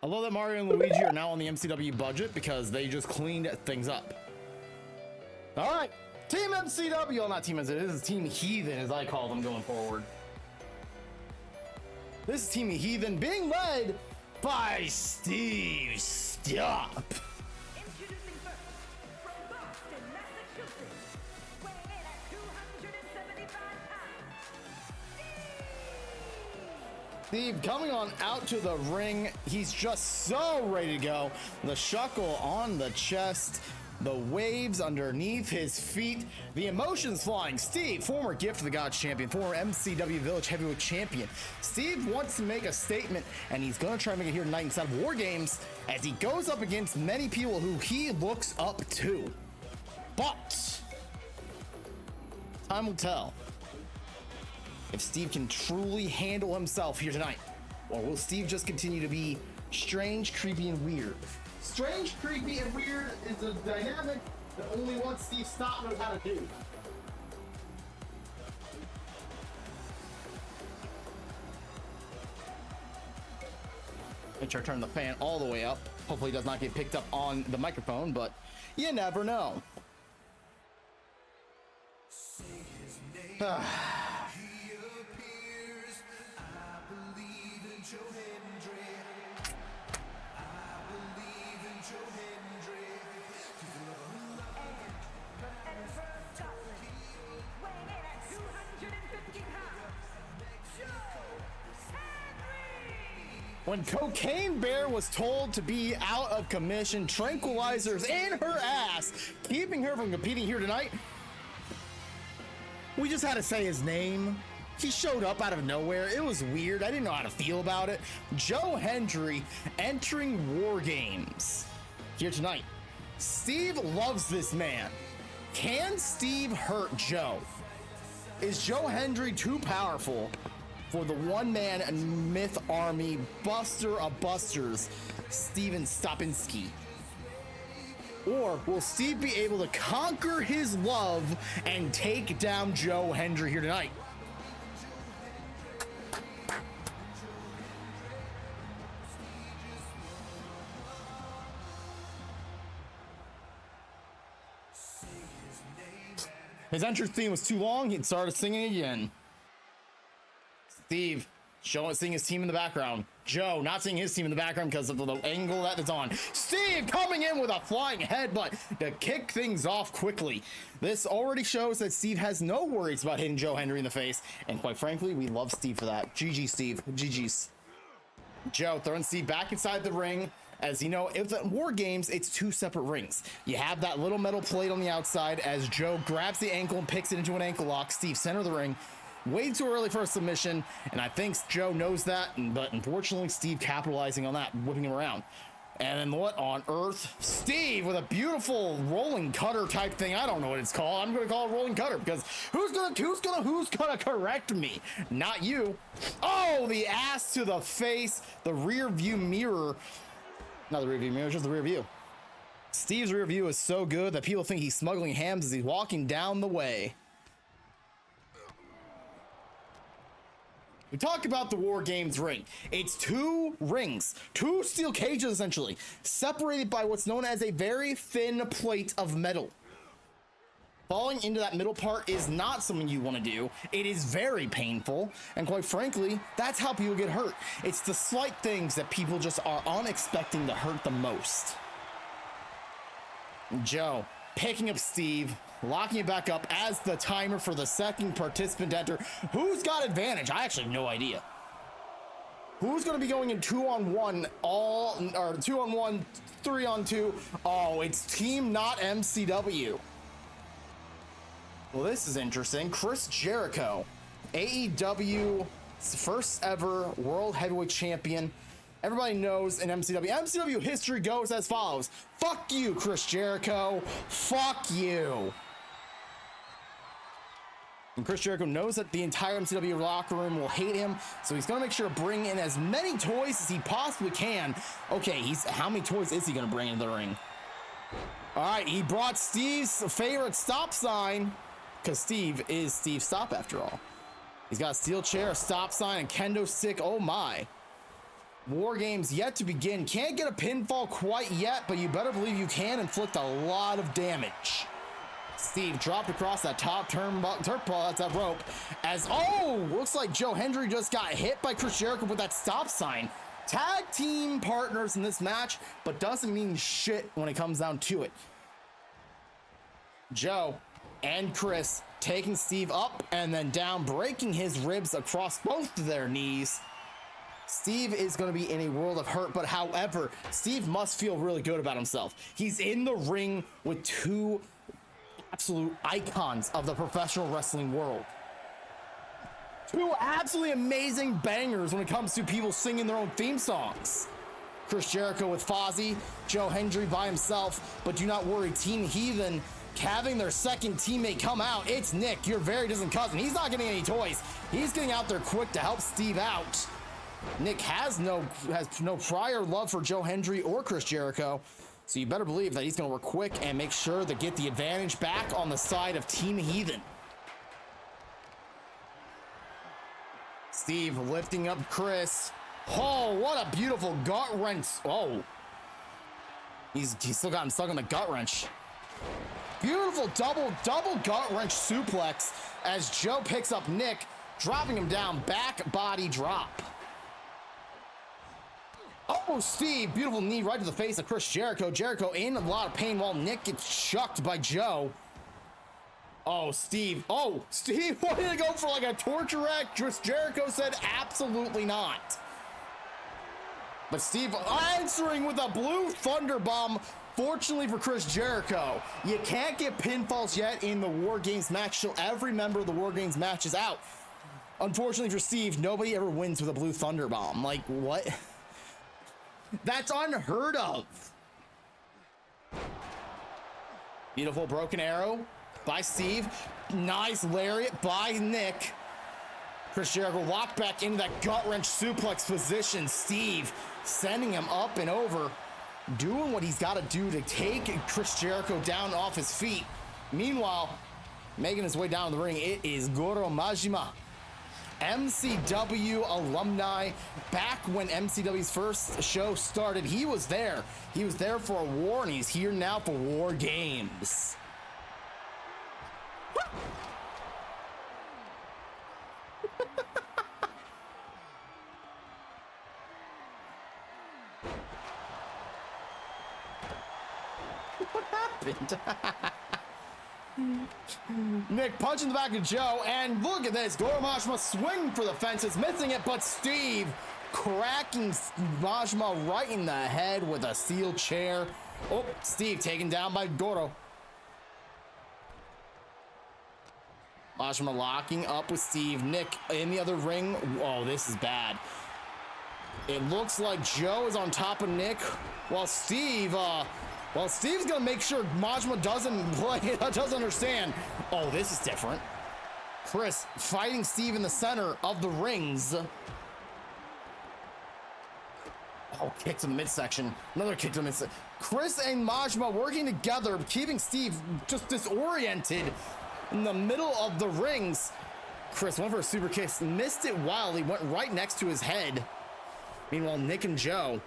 I love that Mario and Luigi are now on the MCW budget because they just cleaned things up. All right, Team MCW, well, not Team MCW, this is Team Heathen as I call them going forward. This is Team Heathen being led by Steve Stop. Introducing first, from Boston, Massachusetts, weighing in at 275 pounds, Steve coming on out to the ring. He's just so ready to go. The shuckle on the chest, the waves underneath his feet, the emotions flying. Steve, former Gift of the Gods champion, former MCW Village Heavyweight champion. Steve wants to make a statement, and he's going to try and make it here tonight inside of War Games as he goes up against many people who he looks up to. But time will tell if Steve can truly handle himself here tonight, or will Steve just continue to be strange, creepy, and weird? Strange, creepy, and weird is a dynamic that only one Steve Stop knows how to do. Make sure I turn the fan all the way up. Hopefully it does not get picked up on the microphone, but you never know. When Cocaine Bear was told to be out of commission, tranquilizers in her ass, keeping her from competing here tonight, we just had to say his name. He showed up out of nowhere. It was weird. I didn't know how to feel about it. Joe Hendry entering War Games here tonight. Steve loves this man. Can Steve hurt Joe? Is Joe Hendry too powerful for the one-man myth army buster of busters, Steven Stopinski? Or will Steve be able to conquer his love and take down Joe Hendry here tonight? His entrance theme was too long. He started singing again. Steve seeing his team in the background. Joe not seeing his team in the background because of the angle that it's on. Steve coming in with a flying headbutt to kick things off quickly. This already shows that Steve has no worries about hitting Joe Hendry in the face. And quite frankly, we love Steve for that. GG, Steve. GG's. Joe throwing Steve back inside the ring. As you know, if at War Games, it's two separate rings. You have that little metal plate on the outside as Joe grabs the ankle and picks it into an ankle lock. Steve center of the ring. Way too early for a submission, and I think Joe knows that, but unfortunately, Steve capitalizing on that, whipping him around. And then what on earth? Steve with a beautiful rolling cutter type thing. I don't know what it's called. I'm gonna call it rolling cutter because who's gonna correct me? Not you. Oh, the ass to the face, the rear view mirror. Not the rear view mirror, just the rear view. Steve's rear view is so good that people think he's smuggling hams as he's walking down the way. We talk about the War Games ring. It's two rings, two steel cages essentially, separated by what's known as a very thin plate of metal. Falling into that middle part is not something you want to do. It is very painful, and quite frankly, that's how people get hurt. It's the slight things that people just are unexpecting to hurt the most. Joe picking up Steve, locking it back up as the timer for the second participant to enter. Who's got advantage? I actually have no idea. Who's going to be going in 2-on-1 or 2-on-1, 3-on-2? Oh, it's Team Not MCW. Well, this is interesting. Chris Jericho, AEW's first ever World Heavyweight Champion. Everybody knows in MCW. MCW history goes as follows. Fuck you, Chris Jericho. Fuck you. And Chris Jericho knows that the entire MCW locker room will hate him, so he's going to make sure to bring in as many toys as he possibly can. Okay, how many toys is he going to bring into the ring? All right, he brought Steve's favorite stop sign, because Steve is Steve Stop after all. He's got a steel chair, a stop sign, and kendo stick. Oh my. War Games yet to begin. Can't get a pinfall quite yet, but you better believe you can inflict a lot of damage. Steve dropped across that top that's that rope. As, oh, looks like Joe Hendry just got hit by Chris Jericho with that stop sign. Tag team partners in this match, but doesn't mean shit when it comes down to it. Joe and Chris taking Steve up and then down, breaking his ribs across both of their knees. Steve is going to be in a world of hurt, but however, Steve must feel really good about himself. He's in the ring with two absolute icons of the professional wrestling world. Two absolutely amazing bangers when it comes to people singing their own theme songs. Chris Jericho with Fozzy, Joe Hendry by himself, but do not worry, Team Heathen having their second teammate come out. It's Nick, your very distant cousin. He's not getting any toys. He's getting out there quick to help Steve out. Nick has no prior love for Joe Hendry or Chris Jericho, so you better believe that he's going to work quick and make sure to get the advantage back on the side of Team Heathen. Steve lifting up Chris. Oh, what a beautiful gut wrench. Oh, he's still got him stuck on the gut wrench. Beautiful double gut wrench suplex as Joe picks up Nick, dropping him down, back body drop. Oh, Steve, beautiful knee right to the face of Chris Jericho. Jericho in a lot of pain while Nick gets chucked by Joe. Oh, Steve. Oh, Steve wanted to go for like a torture rack. Chris Jericho said absolutely not. But Steve answering with a blue thunder bomb. Fortunately for Chris Jericho, you can't get pinfalls yet in the War Games match till every member of the War Games match is out. Unfortunately for Steve, nobody ever wins with a blue thunder bomb. Like, what? That's unheard of. Beautiful broken arrow by Steve. Nice lariat by Nick. Chris Jericho locked back into that gut wrench suplex position. Steve sending him up and over, doing what he's got to do to take Chris Jericho down off his feet. Meanwhile, making his way down the ring, it is Goro Majima, MCW alumni. Back when MCW's first show started, he was there. He was there for a war, and he's here now for War Games. What happened? Nick punching the back of Joe, and look at this. Goro Majima swing for the fences, missing it, but Steve cracking Majima right in the head with a steel chair. Oh, Steve taken down by Goro. Majima locking up with Steve. Nick in the other ring. Oh, this is bad. It looks like Joe is on top of Nick, while Steve's gonna make sure Majima doesn't understand. Oh, this is different. Chris fighting Steve in the center of the rings. Oh, kick to the midsection. Another kick to the midsection. Chris and Majima working together, keeping Steve just disoriented in the middle of the rings. Chris went for a super kick, missed it wildly, went right next to his head. Meanwhile, Nick and Joe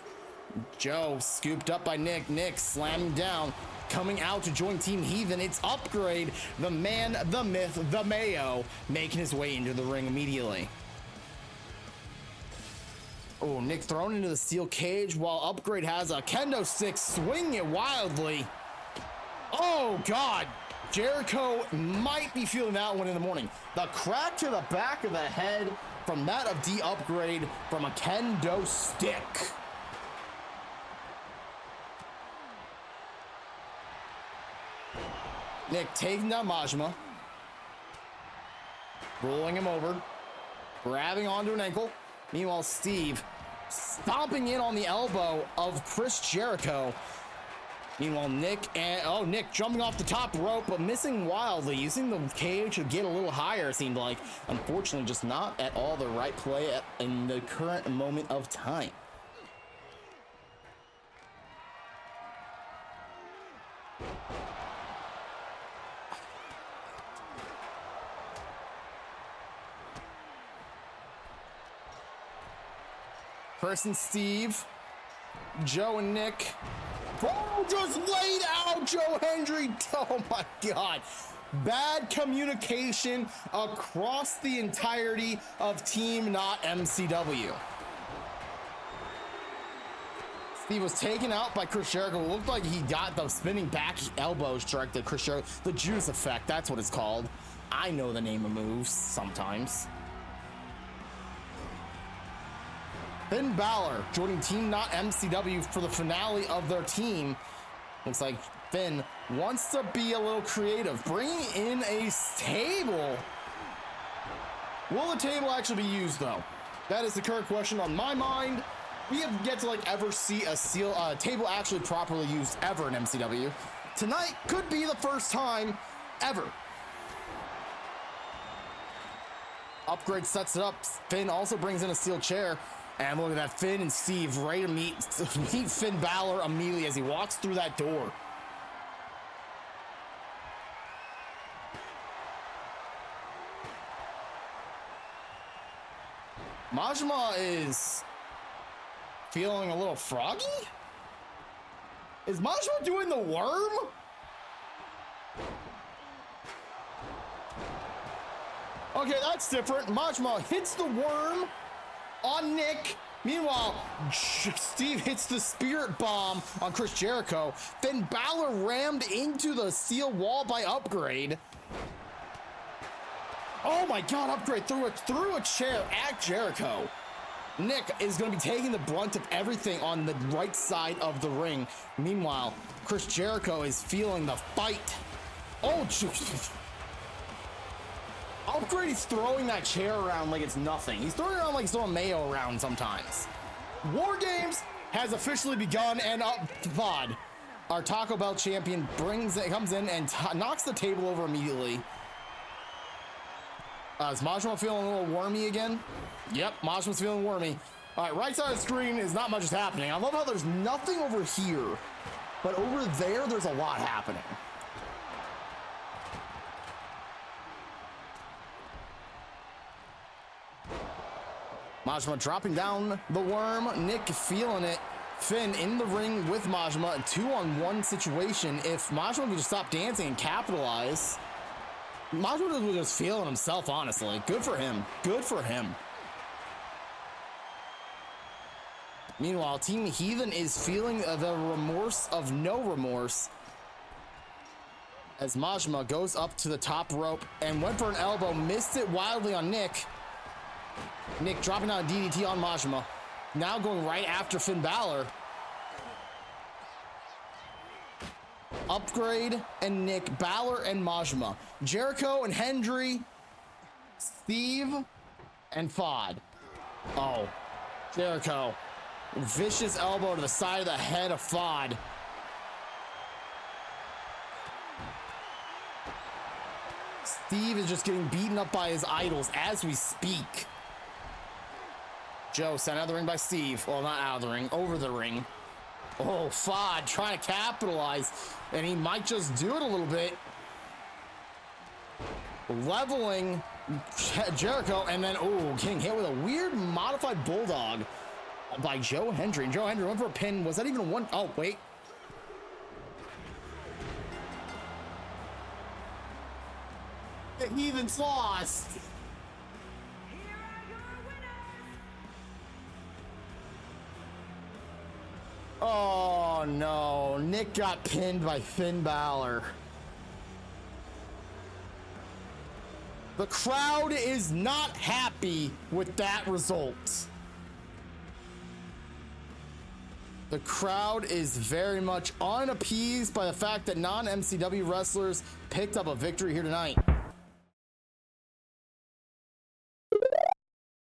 scooped up by Nick. Nick slamming down, coming out to join Team Heathen. It's Upgrade, the man, the myth, the Mayo, making his way into the ring immediately. Oh, Nick thrown into the steel cage while Upgrade has a kendo stick, swinging it wildly. Oh, God. Jericho might be feeling that one in the morning. The crack to the back of the head from that of D Upgrade from a kendo stick. Nick taking down Majima, rolling him over, grabbing onto an ankle. Meanwhile, Steve stomping in on the elbow of Chris Jericho. Meanwhile, Nick jumping off the top rope, but missing wildly, using the cage to get a little higher, it seemed like. Unfortunately, just not at all the right play in the current moment of time. Chris and Steve, Joe and Nick. Oh, just laid out Joe Hendry. Oh my God. Bad communication across the entirety of Team Not MCW. He was taken out by Chris Jericho. It looked like he got the spinning back elbows directed at Chris Jericho. The Judas effect, that's what it's called. I know the name of moves sometimes. Finn Balor joining Team Not MCW for the finale of their team. Looks like Finn wants to be a little creative, bringing in a table. Will the table actually be used though? That is the current question on my mind. We have yet to ever see a table actually properly used ever in MCW. Tonight could be the first time ever. Upgrade sets it up. Finn also brings in a steel chair. And look at that, Finn and Steve ready to meet Finn Balor immediately as he walks through that door. Majima is feeling a little froggy? Is Majima doing the worm? Okay, that's different. Majima hits the worm on Nick. Meanwhile, Steve hits the spirit bomb on Chris Jericho. Then Balor rammed into the steel wall by Upgrade. Oh my God, Upgrade threw a chair at Jericho. Nick is going to be taking the brunt of everything on the right side of the ring. Meanwhile, Chris Jericho is feeling the fight. Oh, Upgrade is throwing that chair around like it's nothing. He's throwing it around like he's throwing mayo around sometimes. War Games has officially begun, and VOD, our Taco Bell champion, comes in and knocks the table over immediately. Is Majima feeling a little wormy again? Yep, Majima's feeling wormy. All right, right side of the screen is not much is happening. I love how there's nothing over here, but over there, there's a lot happening. Majima dropping down the worm. Nick feeling it. Finn in the ring with Majima. A 2-on-1 situation. If Majima could just stop dancing and capitalize. Majima was just feeling himself, honestly. Good for him. Good for him. Meanwhile, Team Heathen is feeling the remorse of no remorse. As Majima goes up to the top rope and went for an elbow. Missed it wildly on Nick. Nick dropping out a DDT on Majima. Now going right after Finn Balor. Upgrade and Nick, Balor and Majima. Jericho and Hendry, Steve and Fod. Oh, Jericho. Vicious elbow to the side of the head of Fod. Steve is just getting beaten up by his idols as we speak. Joe sent out of the ring by Steve. Well, not out of the ring, over the ring. Oh, Fod trying to capitalize, and he might just do it a little bit. Leveling Jericho, and then, oh, getting hit with a weird modified bulldog by Joe Hendry. And Joe Hendry went for a pin. Was that even a one? Oh, wait. The Heathens lost. Oh no, Nick got pinned by Finn Balor. The crowd is not happy with that result. The crowd is very much unappeased by the fact that non-MCW wrestlers picked up a victory here tonight.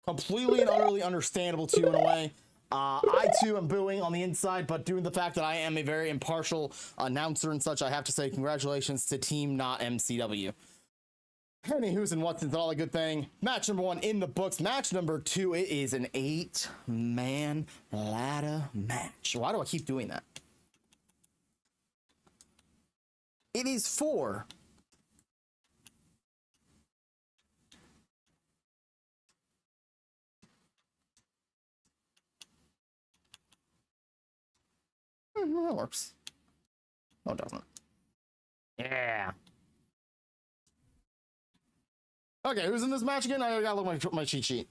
Completely and utterly understandable too, in a way. I too am booing on the inside, but due to the fact that I am a very impartial announcer and such, I have to say congratulations to Team Not MCW. Anywho's and what's and all a good thing. Match number 1 in the books. Match number 2, it is an 8-man ladder match. Why do I keep doing that? It is for That works. No, it doesn't. Yeah. Okay, who's in this match again? I gotta look at my cheat sheet.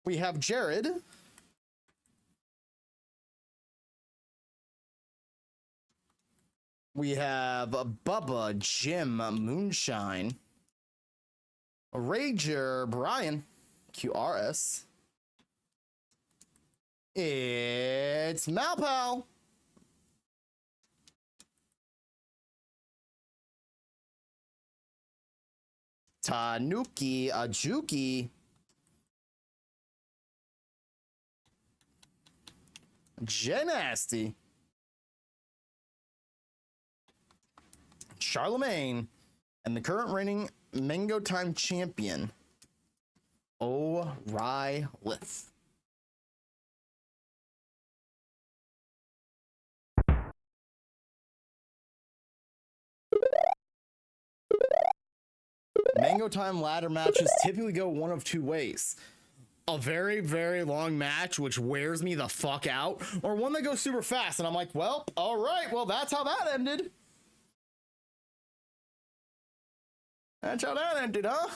We have Jared. We have Bubba, Jim, Moonshine, Rager, Brian, QRS. It's Malpal. Tanuki, Ajuki. Genasty. Charlemagne. And the current reigning Mango Time champion, O'Reilly. Mango Time ladder matches typically go one of two ways. A very, very long match, which wears me the fuck out, or one that goes super fast, and I'm like, well, all right, well, that's how that ended. That's how that ended, huh?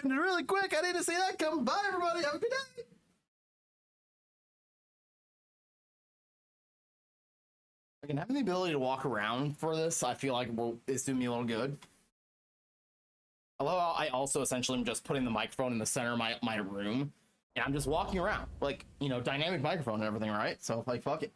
Ended really quick. I didn't see that come. Bye, everybody. Have a good day. Again, having the ability to walk around for this, I feel like is doing me a little good. Although I also essentially am just putting the microphone in the center of my room, and I'm just walking around, like, you know, dynamic microphone and everything, right? So, like, fuck it.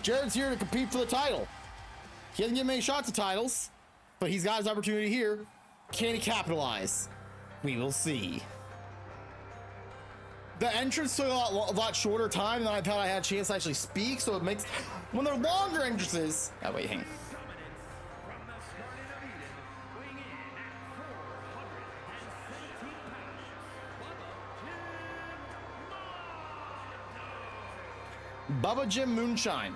Jared's here to compete for the title. He hasn't given many shots at titles, but he's got his opportunity here. Can he capitalize? We will see. The entrance took a lot shorter time than I thought I had a chance to actually speak, so it makes, when they're longer entrances, wait, hang on. Bubba Jim Moonshine.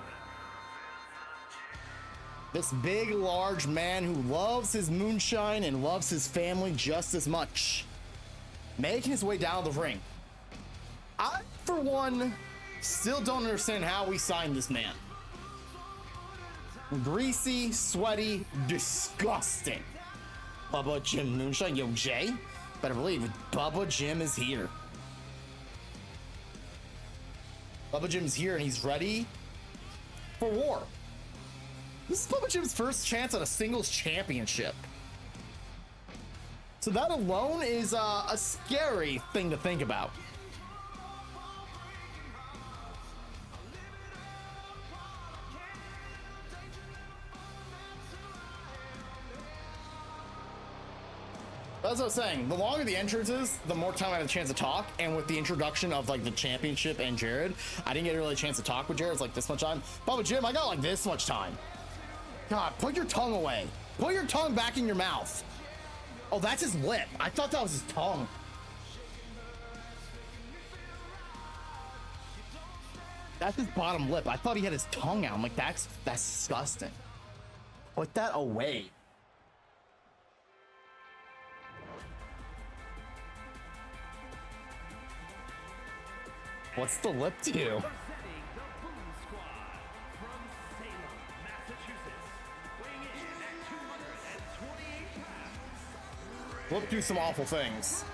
This big, large man who loves his moonshine and loves his family just as much. Making his way down the ring. I, for one, still don't understand how we signed this man. Greasy, sweaty, disgusting. Bubba Jim Moonshine. Yo, Jay, better believe Bubba Jim is here. Bubba Jim's here and he's ready for war. This is Bubba Jim's first chance at a singles championship. So that alone is a scary thing to think about. As I was saying, the longer the entrance is, the more time I have a chance to talk. And with the introduction of like the championship and Jared, I didn't get really a chance to talk with Jared. It's like this much time. Bubba Jim, I got like this much time. God, put your tongue away. Put your tongue back in your mouth. Oh, that's his lip. I thought that was his tongue. That's his bottom lip. I thought he had his tongue out. I'm like, that's disgusting. Put that away. What's the lip do? Lip do some awful things.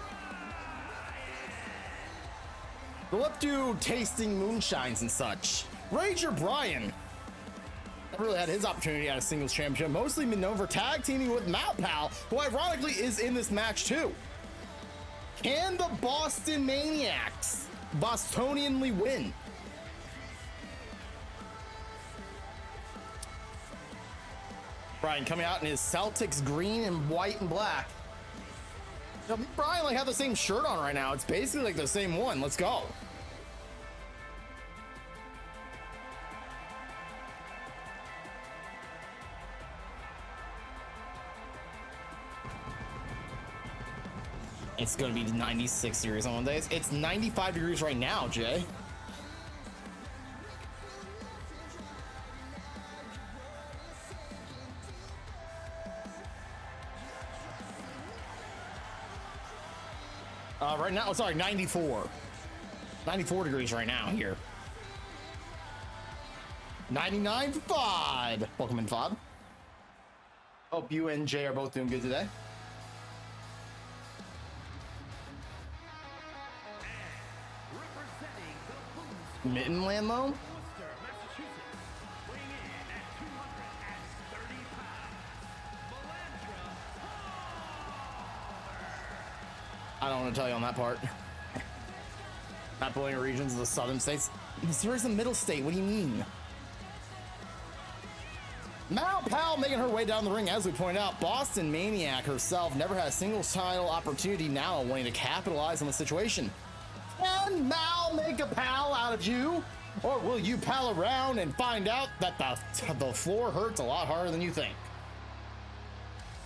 The lip do tasting moonshines and such. Rager Brian never really had his opportunity at a singles championship, mostly been known for tag teaming with Malpal, who ironically is in this match too. Can the Boston Maniacs Bostonianly win. Brian coming out in his Celtics green and white and black. You know, Brian like have the same shirt on right now. It's basically like the same one. Let's go. It's gonna be 96 degrees on one day. It's 95 degrees right now, Jay. Right now, sorry, 94. 94 degrees right now here. 99.5. Welcome in, Fod. Hope you and Jay are both doing good today. Mittenland though? I don't want to tell you on that part. Not bullying regions of the southern states. Missouri's the middle state. What do you mean? Mal Powell making her way down the ring. As we pointed out, Boston Maniac herself never had a singles title opportunity, now wanting to capitalize on the situation. Can Mal make a pal out of you? Or will you pal around and find out that the floor hurts a lot harder than you think?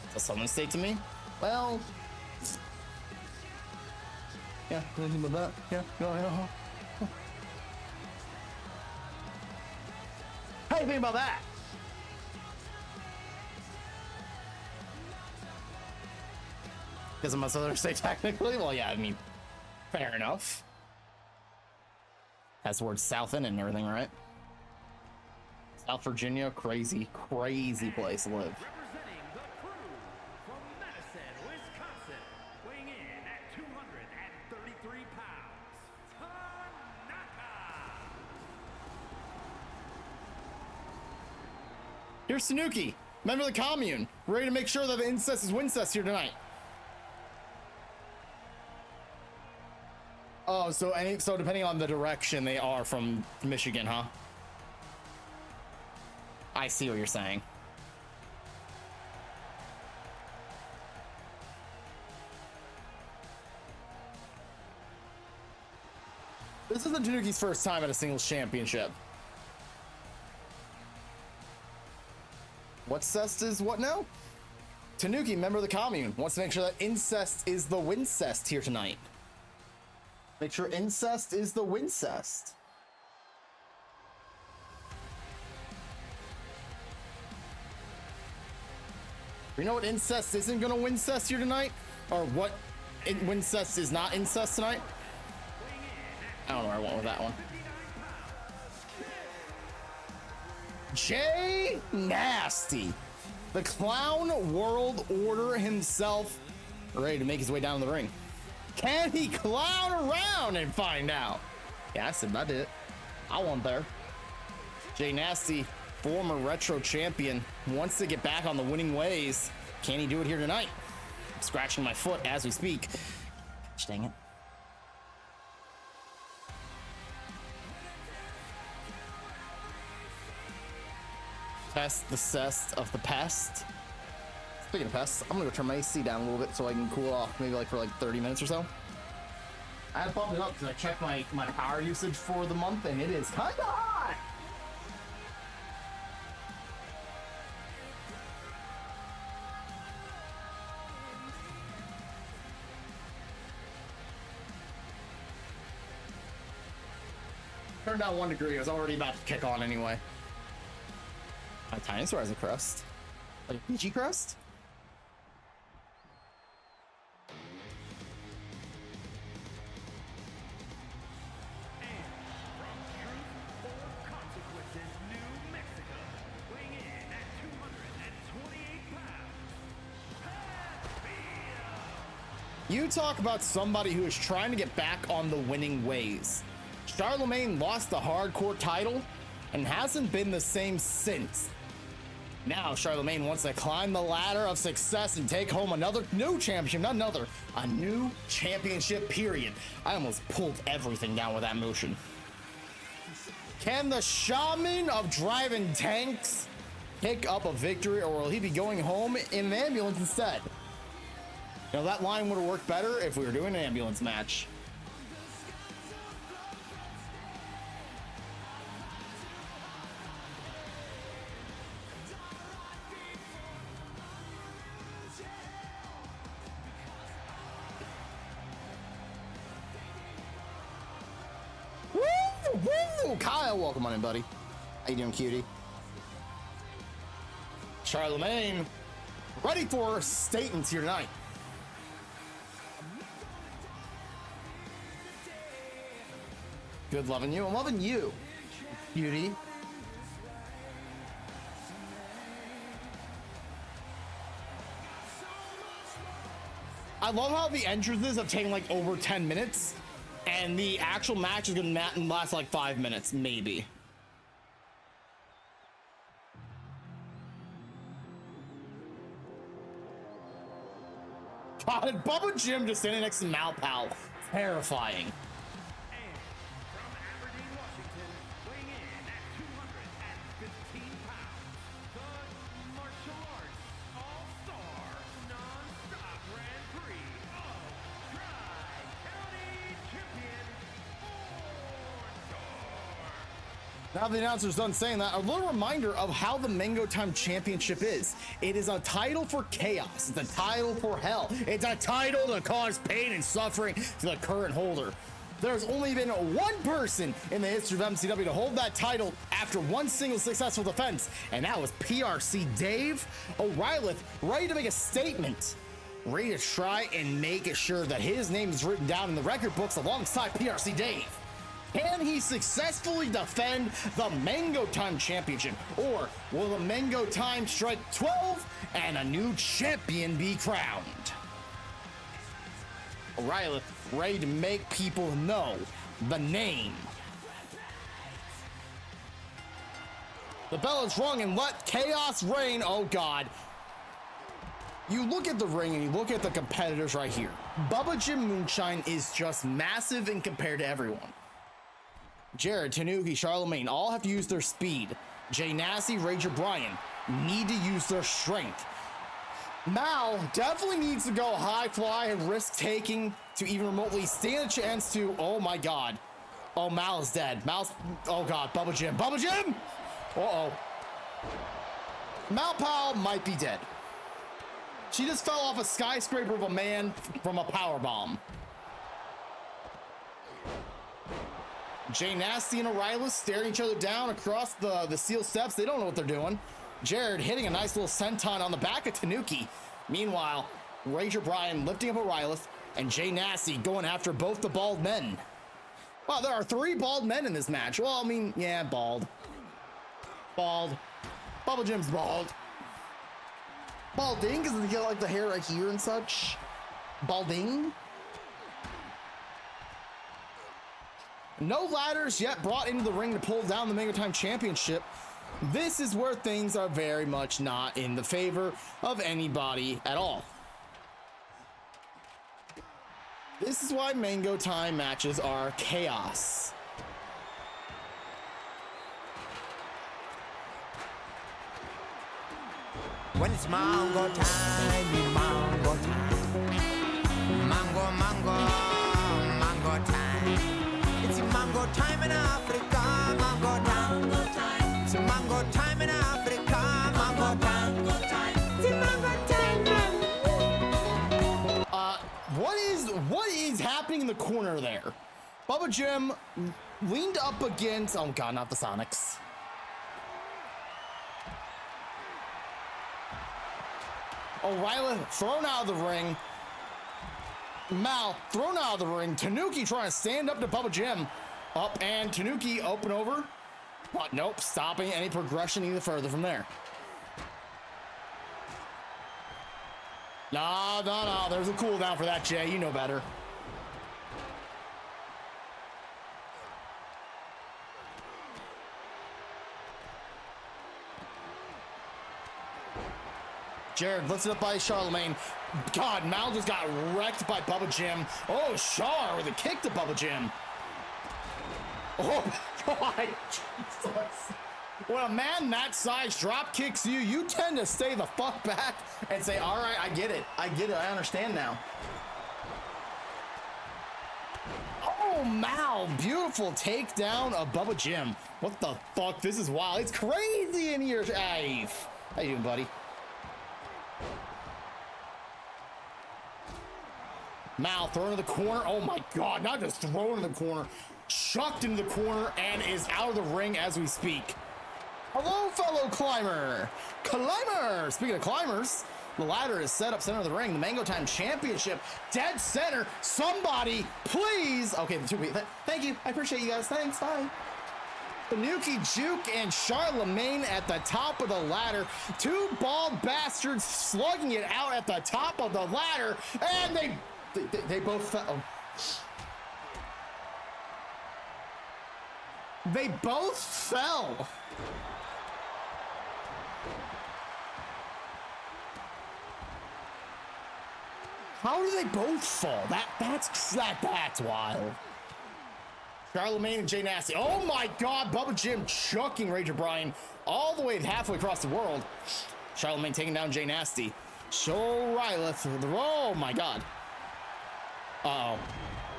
Is that southern state to me? Well... yeah, anything about that? Yeah, go ahead. How do you think about that? Because I'm a southern state technically? Well, yeah, I mean, fair enough. Has the word south in it and everything, right? South Virginia, crazy, crazy place to live. Here's Tanuki, member of the commune, ready to make sure that the incest is wincest here tonight. Oh, so depending on the direction they are from Michigan, huh? I see what you're saying. This isn't Tanuki's first time at a singles championship. What cest is what now? Tanuki, member of the commune, wants to make sure that incest is the wincest here tonight. Make sure incest is the wincest. You know what incest isn't gonna wincest here tonight? Or what wincest is not incest tonight? I don't know where I went with that one. Jay Nasty, the Clown World Order himself, ready to make his way down to the ring. Can he clown around and find out? Yeah, I said I did it. I won there. Jay Nasty, former retro champion, wants to get back on the winning ways. Can he do it here tonight? I'm scratching my foot as we speak. Gosh, dang it. Test the cest of the pest. Speaking of pests, I'm gonna go turn my AC down a little bit so I can cool off, maybe like for like 30 minutes or so. I had to bump it up because I checked my power usage for the month and it is kinda hot. Turned down 1 degree. I was already about to kick on anyway. My dinosaur has a crust. Like a PG crust? You talk about somebody who is trying to get back on the winning ways. Charlemagne lost the hardcore title and hasn't been the same since. Now Charlemagne wants to climb the ladder of success and take home another new championship, not another, a new championship, period. I almost pulled everything down with that motion. Can the shaman of driving tanks pick up a victory, or will he be going home in an ambulance instead? You know, that line would have worked better if we were doing an ambulance match. Woo! Kyle, welcome on in, buddy. How you doing, cutie? Charlemagne, ready for statements here tonight. Good loving you. I'm loving you, cutie. I love how the entrances have taken like over 10 minutes. And the actual match is going to last like 5 minutes, maybe. God, Bubba Jim just standing next to Malpal. Terrifying. Now the announcer's done saying that, a little reminder of how the Mango Time Championship is. It is a title for chaos. It's a title for hell. It's a title to cause pain and suffering to the current holder. There's only been one person in the history of MCW to hold that title after one single successful defense, and that was PRC Dave O'Reilly, ready to make a statement. Ready to try and make sure that his name is written down in the record books alongside PRC Dave. Can he successfully defend the Mango Time Championship? Or will the Mango Time strike 12 and a new champion be crowned? O'Reilly ready to make people know the name. The bell is rung and let chaos reign. Oh God. You look at the ring and you look at the competitors right here. Bubba Jim Moonshine is just massive in compared to everyone. Jared, Tanuki, Charlemagne all have to use their speed. Jay Nasty, Rager Bryan need to use their strength. Mal definitely needs to go high fly and risk taking to even remotely stand a chance to, oh my God. Oh, Mal is dead. Mal's, oh God, Bubba Jim. Bubba Jim! Uh-oh. Malpal might be dead. She just fell off a skyscraper of a man from a power bomb. Jay Nasty and O'Reilly staring each other down across the steel steps. They don't know what they're doing. Jared hitting a nice little senton on the back of Tanuki. Meanwhile, Rager Bryan lifting up O'Reilly and Jay Nasty going after both the bald men. Wow, there are 3 bald men in this match. Well, I mean, yeah, bald. Bald. Bubba Jim's bald. Balding, because they get like the hair right here and such. Balding. No ladders yet brought into the ring to pull down the Mango Time Championship. This is where things are very much not in the favor of anybody at all. This is why Mango Time matches are chaos. When it's mango time, mango time. Mango, mango, mango time. It's mango time in Africa, mango time. Mango time. It's mango time in Africa, mango time. Mango time. It's mango time. What is happening in the corner there? Bubba Jim leaned up against, oh God, not the Sonics. O'Reilly thrown out of the ring. Mal thrown out of the ring. Tanuki trying to stand up to Bubba Jim. Up and Tanuki open over. But nope, stopping any progression even further from there. No. There's a cooldown for that, Jay. You know better. Jared lifted up by Charlemagne. God, Mal just got wrecked by Bubba Jim. Oh, Char with a kick to Bubba Jim. Oh, God. Jesus. When a man that size drop kicks you, you tend to stay the fuck back and say, all right, I get it. I get it. I understand now. Oh, Mal. Beautiful takedown of Bubba Jim. What the fuck? This is wild. It's crazy in here. Hey, how you doing, buddy? Mal thrown in the corner. Oh my God, not just thrown in the corner, chucked into the corner and is out of the ring as we speak. Hello, fellow climber. Speaking of climbers, the ladder is set up center of the ring. The Mango Time Championship, dead center. Somebody, please. Okay, thank you. I appreciate you guys. Thanks, bye. Tanuki, Juke, and Charlemagne at the top of the ladder. Two bald bastards slugging it out at the top of the ladder, and they both fell. They both fell. How do they both fall? That's wild. Charlemagne and Jay Nasty. Oh my God, Bubba Jim chucking Ranger Brian all the way halfway across the world. Charlemagne taking down Jay Nasty. Show Rylith. Oh my God. Uh-oh.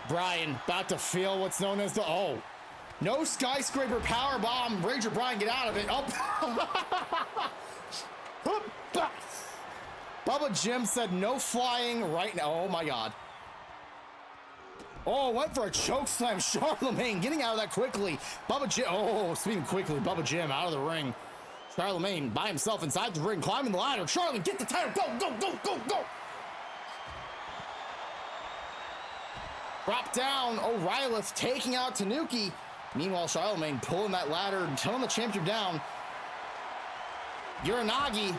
Brian about to feel what's known as the, no skyscraper power bomb. Ranger Brian, get out of it. Oh. Bubba Jim said no flying right now. Oh my God. Oh, went for a choke slam. Charlemagne getting out of that quickly. Bubba Jim, speaking quickly, Bubba Jim out of the ring. Charlemagne by himself inside the ring, climbing the ladder. Charlemagne, get the title. Go, go, go, go, go. Drop down. O'Reilly's taking out Tanuki. Meanwhile, Charlemagne pulling that ladder, telling the champion down. Uranagi.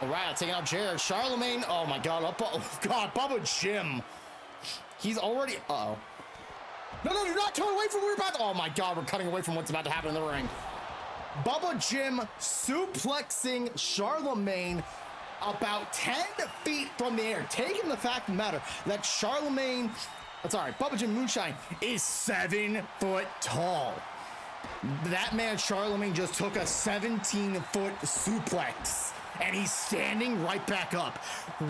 O'Reilly taking out Jared. Charlemagne. Oh my God. God, Bubba Jim. He's already. No, do not turn away from where we're about to. Oh my God, we're cutting away from what's about to happen in the ring. Bubba Jim suplexing Charlemagne about 10 feet from the air, taking the fact of the matter that Bubba Jim Moonshine is 7 foot tall. That man Charlemagne just took a 17-foot suplex. And he's standing right back up.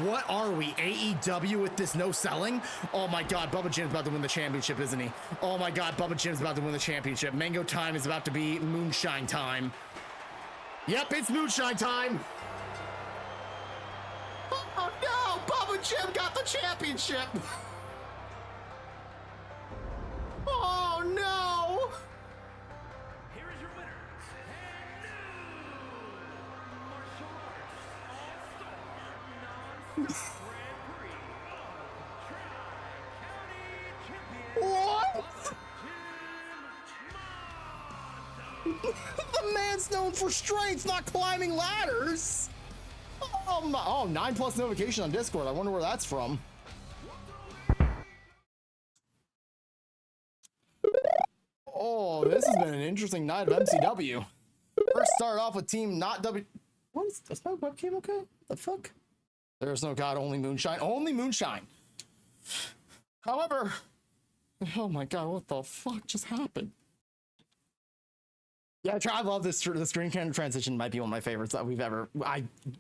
What are we, AEW with this no selling? Oh my God, Bubba Jim's about to win the championship, isn't he? Oh my God, Bubba Jim's about to win the championship. Mango time is about to be moonshine time. Yep, it's moonshine time. Oh no, Bubba Jim got the championship. Oh no. Here is your winner, and new martial arts all-star non-stop Grand Prix of Tri-County Champion. What? The man's known for strength, not climbing ladders. Oh, my, 9+ notification on Discord. I wonder where that's from. Oh, this has been an interesting night of MCW. First started off with team not W. What is my webcam okay? The fuck? There's no God, only moonshine. Only moonshine. However, oh my God, what the fuck just happened? Yeah, I love this. The screen camera transition might be one of my favorites that we've ever.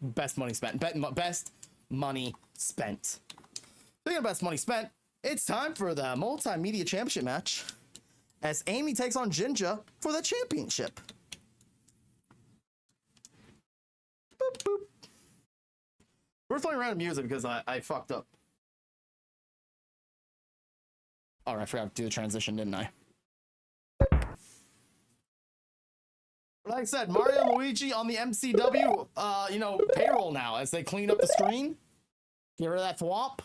Best money spent. Best money spent. Speaking of best money spent, it's time for the multimedia championship match, as Amy takes on Jinja for the championship. Boop boop. We're playing random music because I fucked up. All right, I forgot to do the transition, didn't I? Like I said, Mario and Luigi on the MCW, payroll now as they clean up the screen. Get rid of that thwomp.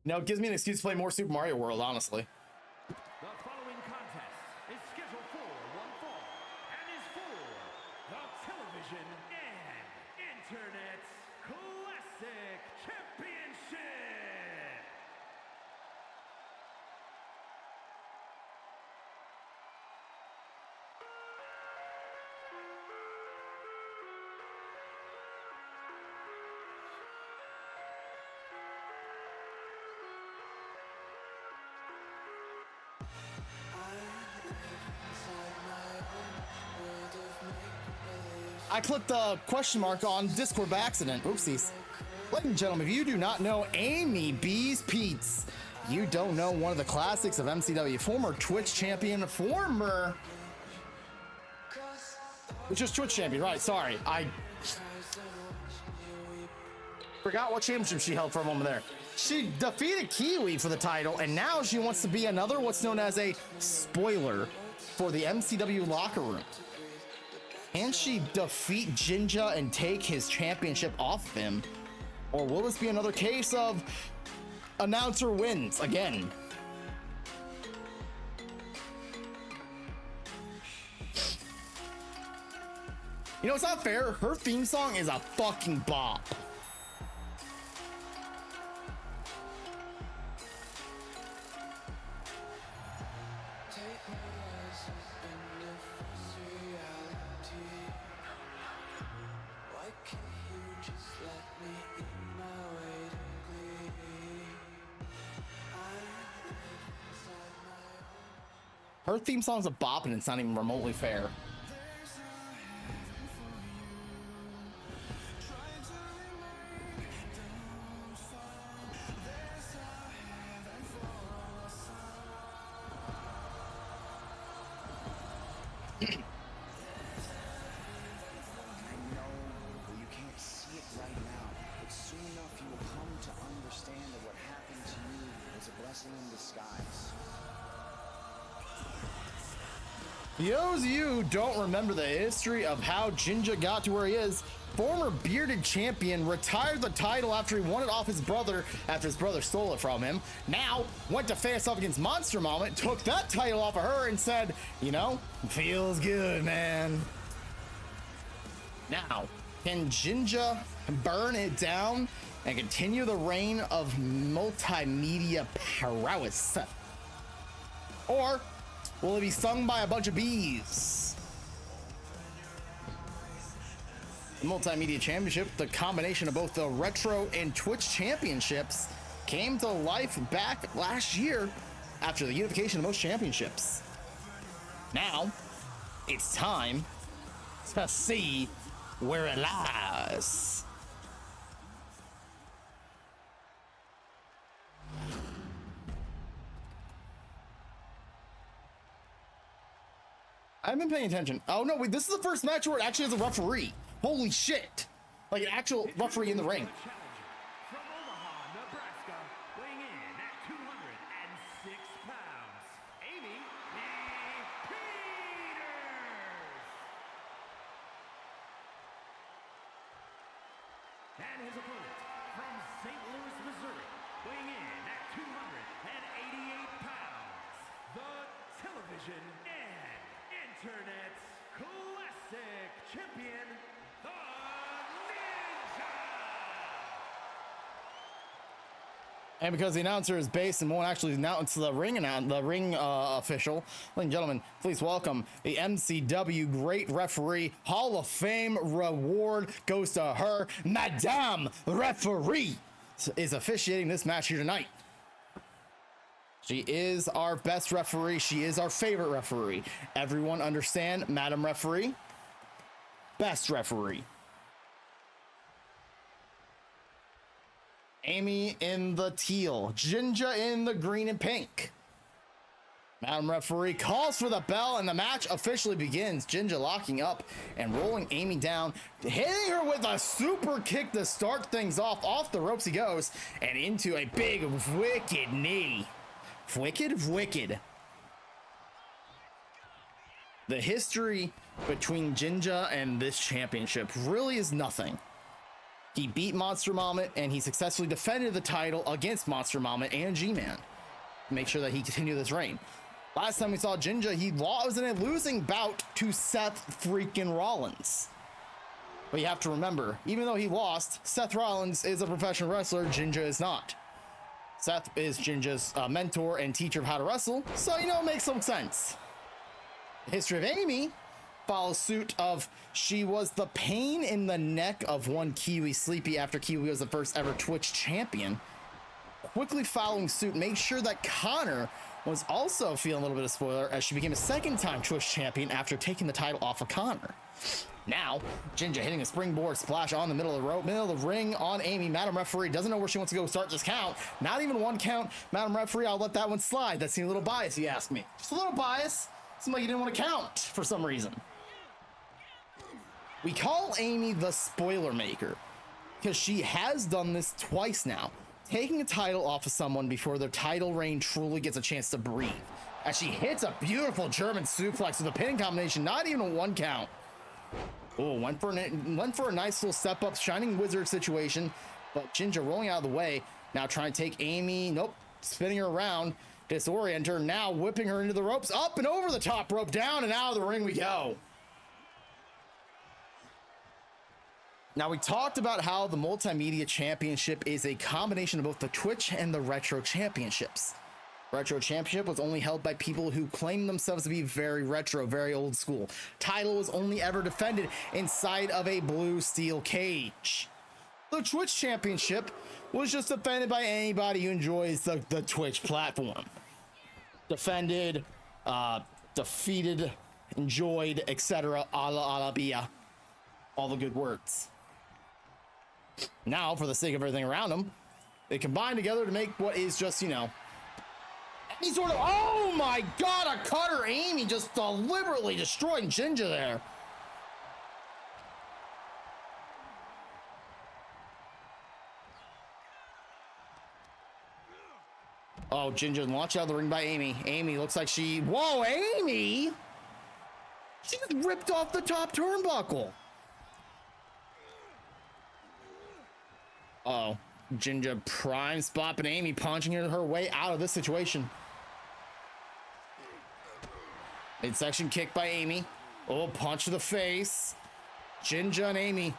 It gives me an excuse to play more Super Mario World, honestly. The following contest is scheduled for one fall and is for the television and internet classic championship. I clicked the question mark on Discord by accident. Oopsies. Ladies and gentlemen, if you do not know Amy B's Pete's, you don't know one of the classics of MCW, former Twitch champion, just Twitch champion, right? Sorry, I forgot what championship she held for a moment there. She defeated Kiwi for the title, and now she wants to be another what's known as a spoiler for the MCW locker room. Can she defeat Jinja and take his championship off him? Or will this be another case of announcer wins again? You know, it's not fair. Her theme song is a fucking bop. Her theme song's a bop and it's not even remotely fair. Those of you who don't remember the history of how Jinja got to where he is, former bearded champion retired the title after he won it off his brother after his brother stole it from him. Now went to face off against Monster Mama, took that title off of her and said, you know, feels good, man. Now, can Jinja burn it down and continue the reign of multimedia prowess? Or will it be sung by a bunch of bees? The Multimedia Championship, the combination of both the Retro and Twitch Championships, came to life back last year after the unification of those championships. Now, it's time to see where it lies. I haven't been paying attention. Oh no, wait, this is the first match where it actually has a referee. Holy shit. Like an actual referee in the ring. From Omaha, Nebraska, weighing in at 206 pounds, Amy Peters. And his opponent from St. Louis, Missouri, weighing in at 288 pounds, the television and internet classic champion, the Ninja. And because the announcer is based and won't actually announce the ring official, ladies and gentlemen, please welcome the MCW Great Referee Hall of Fame reward goes to her. Madame Referee is officiating this match here tonight. She is our best referee. She is our favorite referee. Everyone understand, Madam Referee? Best referee. Amy in the teal, Jinja in the green and pink. Madam Referee calls for the bell and the match officially begins. Jinja locking up and rolling Amy down, hitting her with a super kick to start things off. Off the ropes he goes and into a big wicked knee. Wicked. The history between Jinja and this championship really is nothing. He beat Monster Mama and he successfully defended the title against Monster Mama and G-Man to make sure that he continued this reign. Last time we saw Jinja, he was in a losing bout to Seth freaking Rollins. But you have to remember, even though he lost, Seth Rollins is a professional wrestler, Jinja is not. Seth is Jinja's mentor and teacher of how to wrestle, so you know it makes some sense. The history of Amy follows suit of she was the pain in the neck of one Kiwi Sleepy after Kiwi was the first ever Twitch champion. Quickly following suit, made sure that Connor was also feeling a little bit of spoiler as she became a second-time Twitch champion after taking the title off of Connor. Now, Ginger hitting a springboard splash on the middle of the rope, middle of the ring on Amy. Madam Referee doesn't know where she wants to go start this count. Not even one count. Madam Referee, I'll let that one slide. That seemed a little biased, if you ask me. Just a little bias. Seemed like you didn't want to count for some reason. We call Amy the spoiler maker because she has done this twice now, taking a title off of someone before their title reign truly gets a chance to breathe. As she hits a beautiful German suplex with a pin combination, not even a one count. Oh, went for a nice little step up Shining Wizard situation, but Ginger rolling out of the way, now trying to take Amy, nope, spinning her around, disorient her, now whipping her into the ropes, up and over the top rope, down and out of the ring we go. Now we talked about how the Multimedia Championship is a combination of both the Twitch and the Retro Championships. Retro Championship was only held by people who claim themselves to be very retro, very old school. Title was only ever defended inside of a blue steel cage. The Twitch Championship was just defended by anybody who enjoys the Twitch platform. Defended, defeated, enjoyed, etc. A la Bia. All the good words. Now, for the sake of everything around them, they combine together to make what is just, you know, any sort of, oh my god, a cutter. Amy just deliberately destroying Ginger there. Oh, Ginger launched out of the ring by Amy. Amy looks like she, whoa, Amy! She just ripped off the top turnbuckle. Uh-oh. Ginger prime spot, but Amy punching her way out of this situation. Midsection kick by Amy. Oh, punch to the face. Ginger and Amy.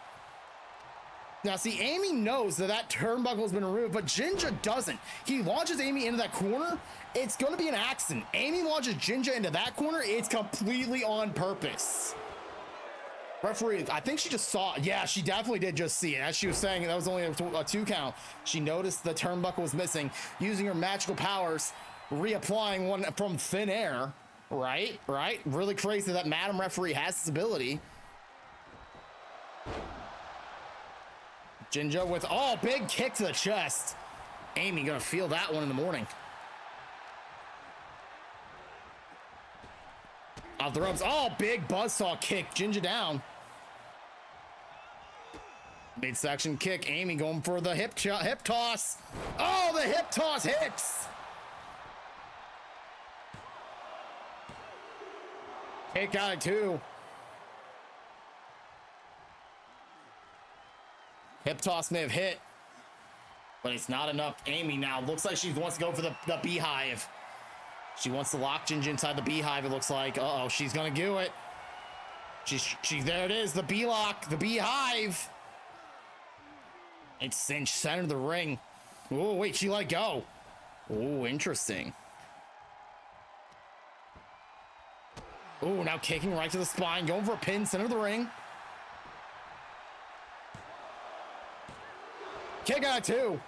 Now, see, Amy knows that turnbuckle has been removed, but Ginger doesn't. He launches Amy into that corner. It's going to be an accident. Amy launches Ginger into that corner. It's completely on purpose. Referee, I think she just saw, yeah, she definitely did just see it. As she was saying, that was only a 2 count. She noticed the turnbuckle was missing, using her magical powers, reapplying one from thin air. Right? Really crazy that Madam Referee has this ability. Ginger with, oh, big kick to the chest. Amy gonna feel that one in the morning. Off the ropes, oh, big buzzsaw kick. Ginger down. Midsection kick. Amy going for the hip toss. Oh, the hip toss hits. Kick out of 2. Hip toss may have hit, but it's not enough. Amy now looks like she wants to go for the beehive. She wants to lock Ginger inside the beehive, it looks like. Uh-oh, she's gonna do it. She's there it is, the bee-lock, the beehive. It's cinched center of the ring. Oh, wait, she let go. Oh, interesting. Oh, now kicking right to the spine, going for a pin, center of the ring. Kick out of 2.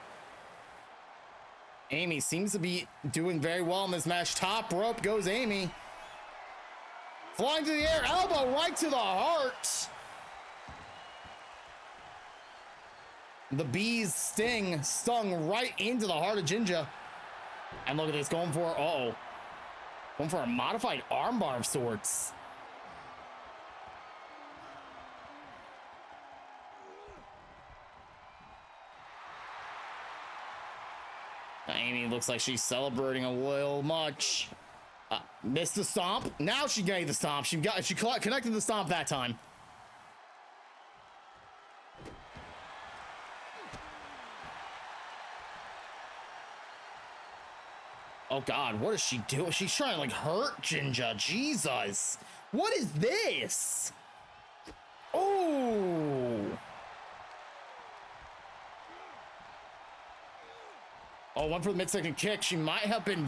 Amy seems to be doing very well in this match. Top rope goes Amy. Flying through the air, elbow right to the heart. The bee's sting stung right into the heart of Ginger. And look at this, going for, uh-oh. Going for a modified armbar of sorts. Amy looks like she's celebrating a little much. Missed the stomp. Now she got the stomp. She connected the stomp that time. Oh God, what is she doing? She's trying to like hurt Ginger. Jesus. What is this? Oh. Oh, one for the midsection kick. She might have been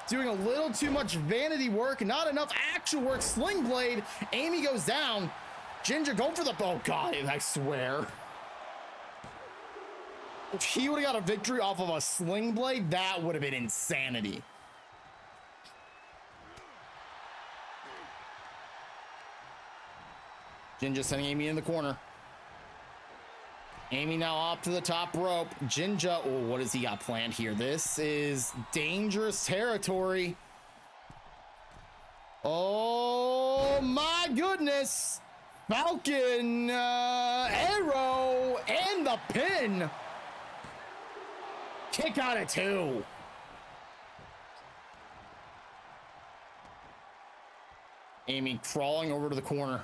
doing a little too much vanity work, not enough actual work. Sling blade. Amy goes down. Ginger going for the, oh God, I swear. If he would have got a victory off of a sling blade, that would have been insanity. Jinja sending Amy in the corner. Amy now up to the top rope. Jinja, oh, what does he got planned here? This is dangerous territory. Oh my goodness. Falcon arrow and the pin. Kick out of 2. Amy crawling over to the corner.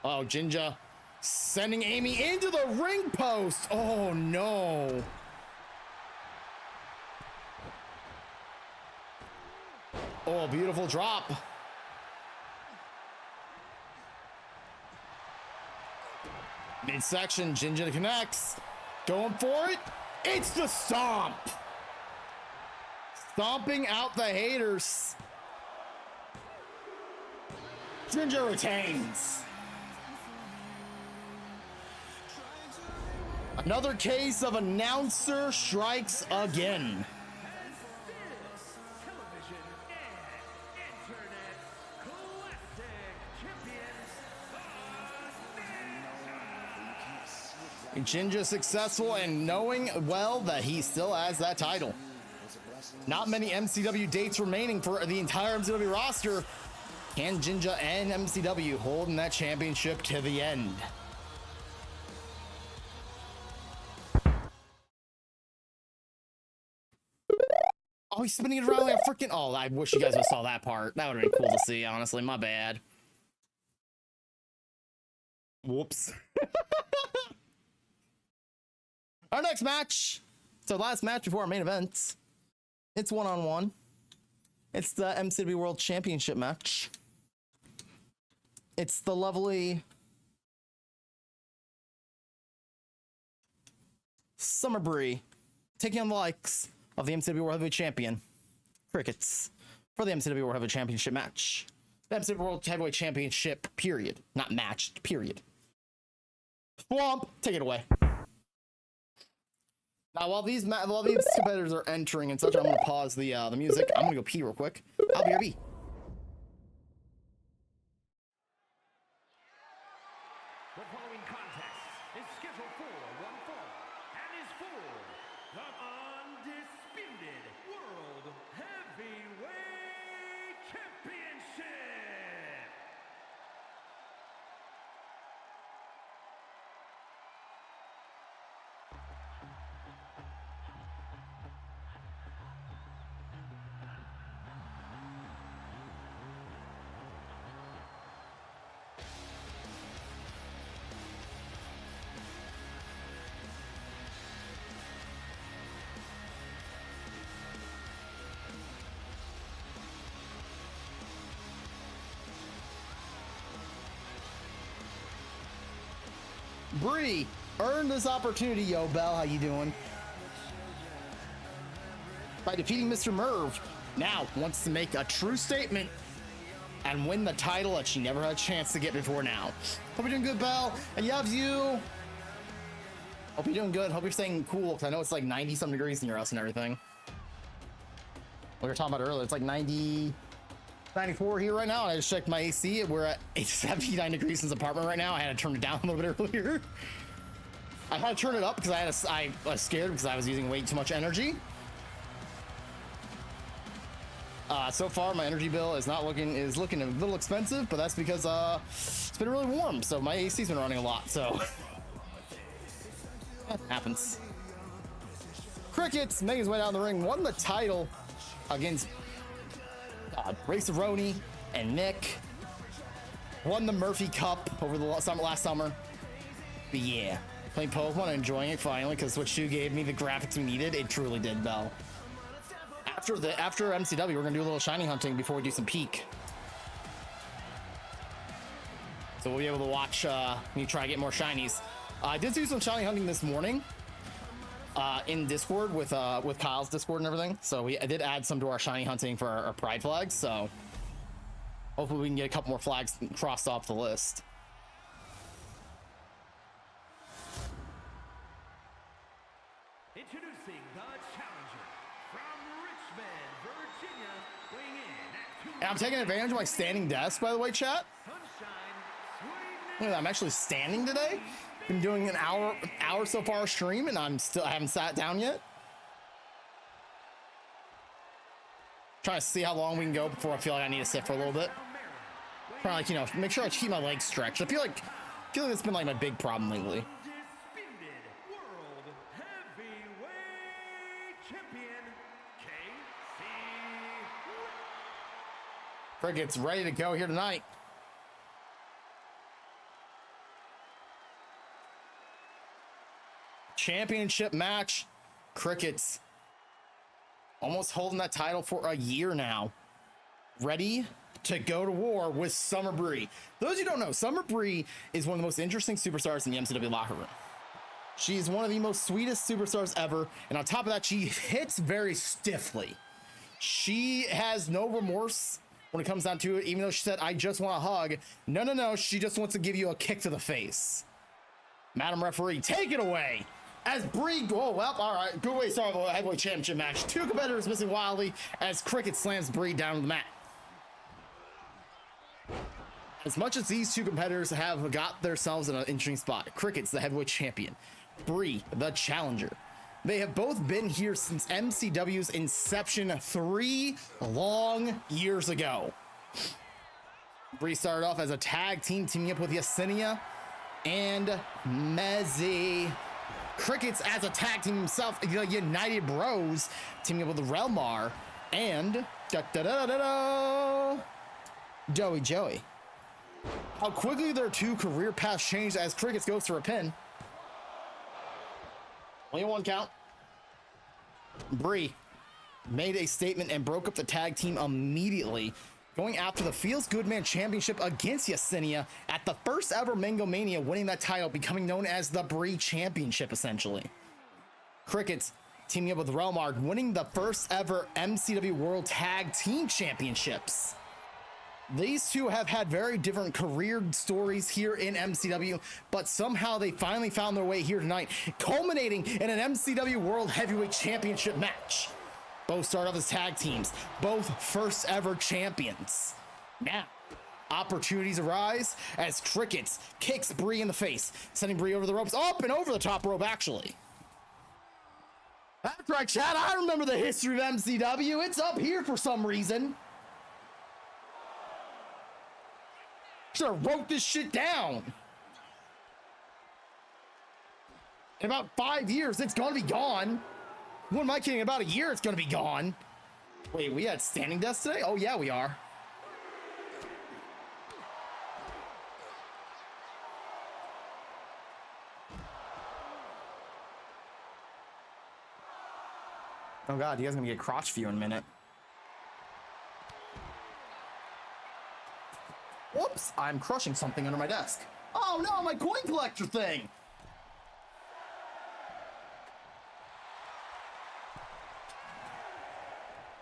Oh, Jinja sending Amy into the ring post. Oh no. Oh, beautiful drop. Midsection, Jinja connects. Going for it. It's the stomp. Stomping out the haters. Jinja retains. Another case of announcer strikes again. Television and Internet Classic Champions, Jinja successful and knowing well that he still has that title. Not many MCW dates remaining for the entire MCW roster. Can Jinja and MCW holding that championship to the end? Oh, he's spinning it around like a freaking... Oh, I wish you guys would have saw that part. That would have been cool to see, honestly. My bad. Whoops. Our next match. So last match before our main event. It's one-on-one. It's the MCW World Championship match. It's the lovely Summer Bree taking on the likes of the MCW World Heavyweight Champion, Crickets, for the MCW World Heavyweight Championship match. The MCW World Heavyweight Championship, period. Not matched, period. Swamp, take it away. Now, while these competitors are entering and such, I'm going to pause the music. I'm going to go pee real quick. I'll be RB. The following contest is scheduled for one fall and is for the undisputed World Heavyweight Championship. Bree earned this opportunity, yo, Bell. How you doing? By defeating Mr. Merv. Now wants to make a true statement and win the title that she never had a chance to get before now. Hope you're doing good, Bell. And loves you. Hope you're doing good. Hope you're staying cool, because I know it's like 90-some degrees in your house and everything. We were talking about earlier. It's like 94 here right now, and I just checked my AC. We're at 79 degrees in this apartment right now. I had to turn it down a little bit earlier. I had to turn it up because I was scared because I was using way too much energy. So far, my energy bill is looking a little expensive, but that's because it's been really warm, so my AC's been running a lot. So that happens. Crickets making his way down the ring, won the title against Ray Cerrone and Nick. Won the Murphy Cup over the last summer. But yeah, playing Pokemon and enjoying it finally, because what Shu gave me, the graphics we needed, it truly did, Bell. After MCW, we're gonna do a little shiny hunting before we do some peak. So we'll be able to watch me try to get more shinies. I did do some shiny hunting this morning in Discord with Kyle's Discord and everything. So I did add some to our shiny hunting for our pride flags. So hopefully we can get a couple more flags crossed off the list. And I'm taking advantage of my standing desk, by the way, chat. Look at that, I'm actually standing today. Been doing an hour so far stream, and I haven't sat down yet. Trying to see how long we can go before I feel like I need to sit for a little bit. Trying to, like, you know, make sure I keep my legs stretched. I feel like that's been like my big problem lately. Undisputed World Heavyweight Champion, KC. Cricket's ready to go here tonight. Championship match. Cricket's almost holding that title for a year now. Ready to go to war with Summer Bree. Those of you who don't know, Summer Bree is one of the most interesting superstars in the MCW locker room. She's one of the most sweetest superstars ever, and on top of that, she hits very stiffly. She has no remorse when it comes down to it, even though she said, I just want a hug. No, she just wants to give you a kick to the face. Madam Referee, take it away. As Bree, oh, well, all right, good way to start the heavyweight championship match. Two competitors missing wildly as Cricket slams Bree down to the mat. As much as these two competitors have got themselves in an interesting spot, Cricket's the heavyweight champion, Bree the challenger. They have both been here since MCW's inception 3 long years ago. Bree started off as a tag team, teaming up with Yesenia and Mezzi. Cricket's as a tag team himself, the United Bros, teaming up with Relmar and Joey. How quickly their two career paths changed as Crickets goes for a pin. Only one count. Bree made a statement and broke up the tag team immediately, going after the Feels Good Man Championship against Yesenia at the first ever Mango Mania, winning that title, becoming known as the Bree Championship, essentially. Crickets teaming up with Relmar, winning the first ever MCW World Tag Team Championships. These two have had very different career stories here in MCW, but somehow they finally found their way here tonight, culminating in an MCW World Heavyweight Championship match. Both start off as tag teams, both first ever champions. Now, opportunities arise as Crickets kicks Bree in the face, sending Bree over the ropes, up and over the top rope, actually. That's right, Chad, I remember the history of MCW. It's up here for some reason. Should have wrote this shit down. In about 5 years, it's gonna be gone. What am I kidding? About a year, it's gonna be gone. Wait, we had standing desks today? Oh yeah, we are. Oh god, you guys are gonna get crotch view in a minute. Whoops, I'm crushing something under my desk. Oh no, my coin collector thing!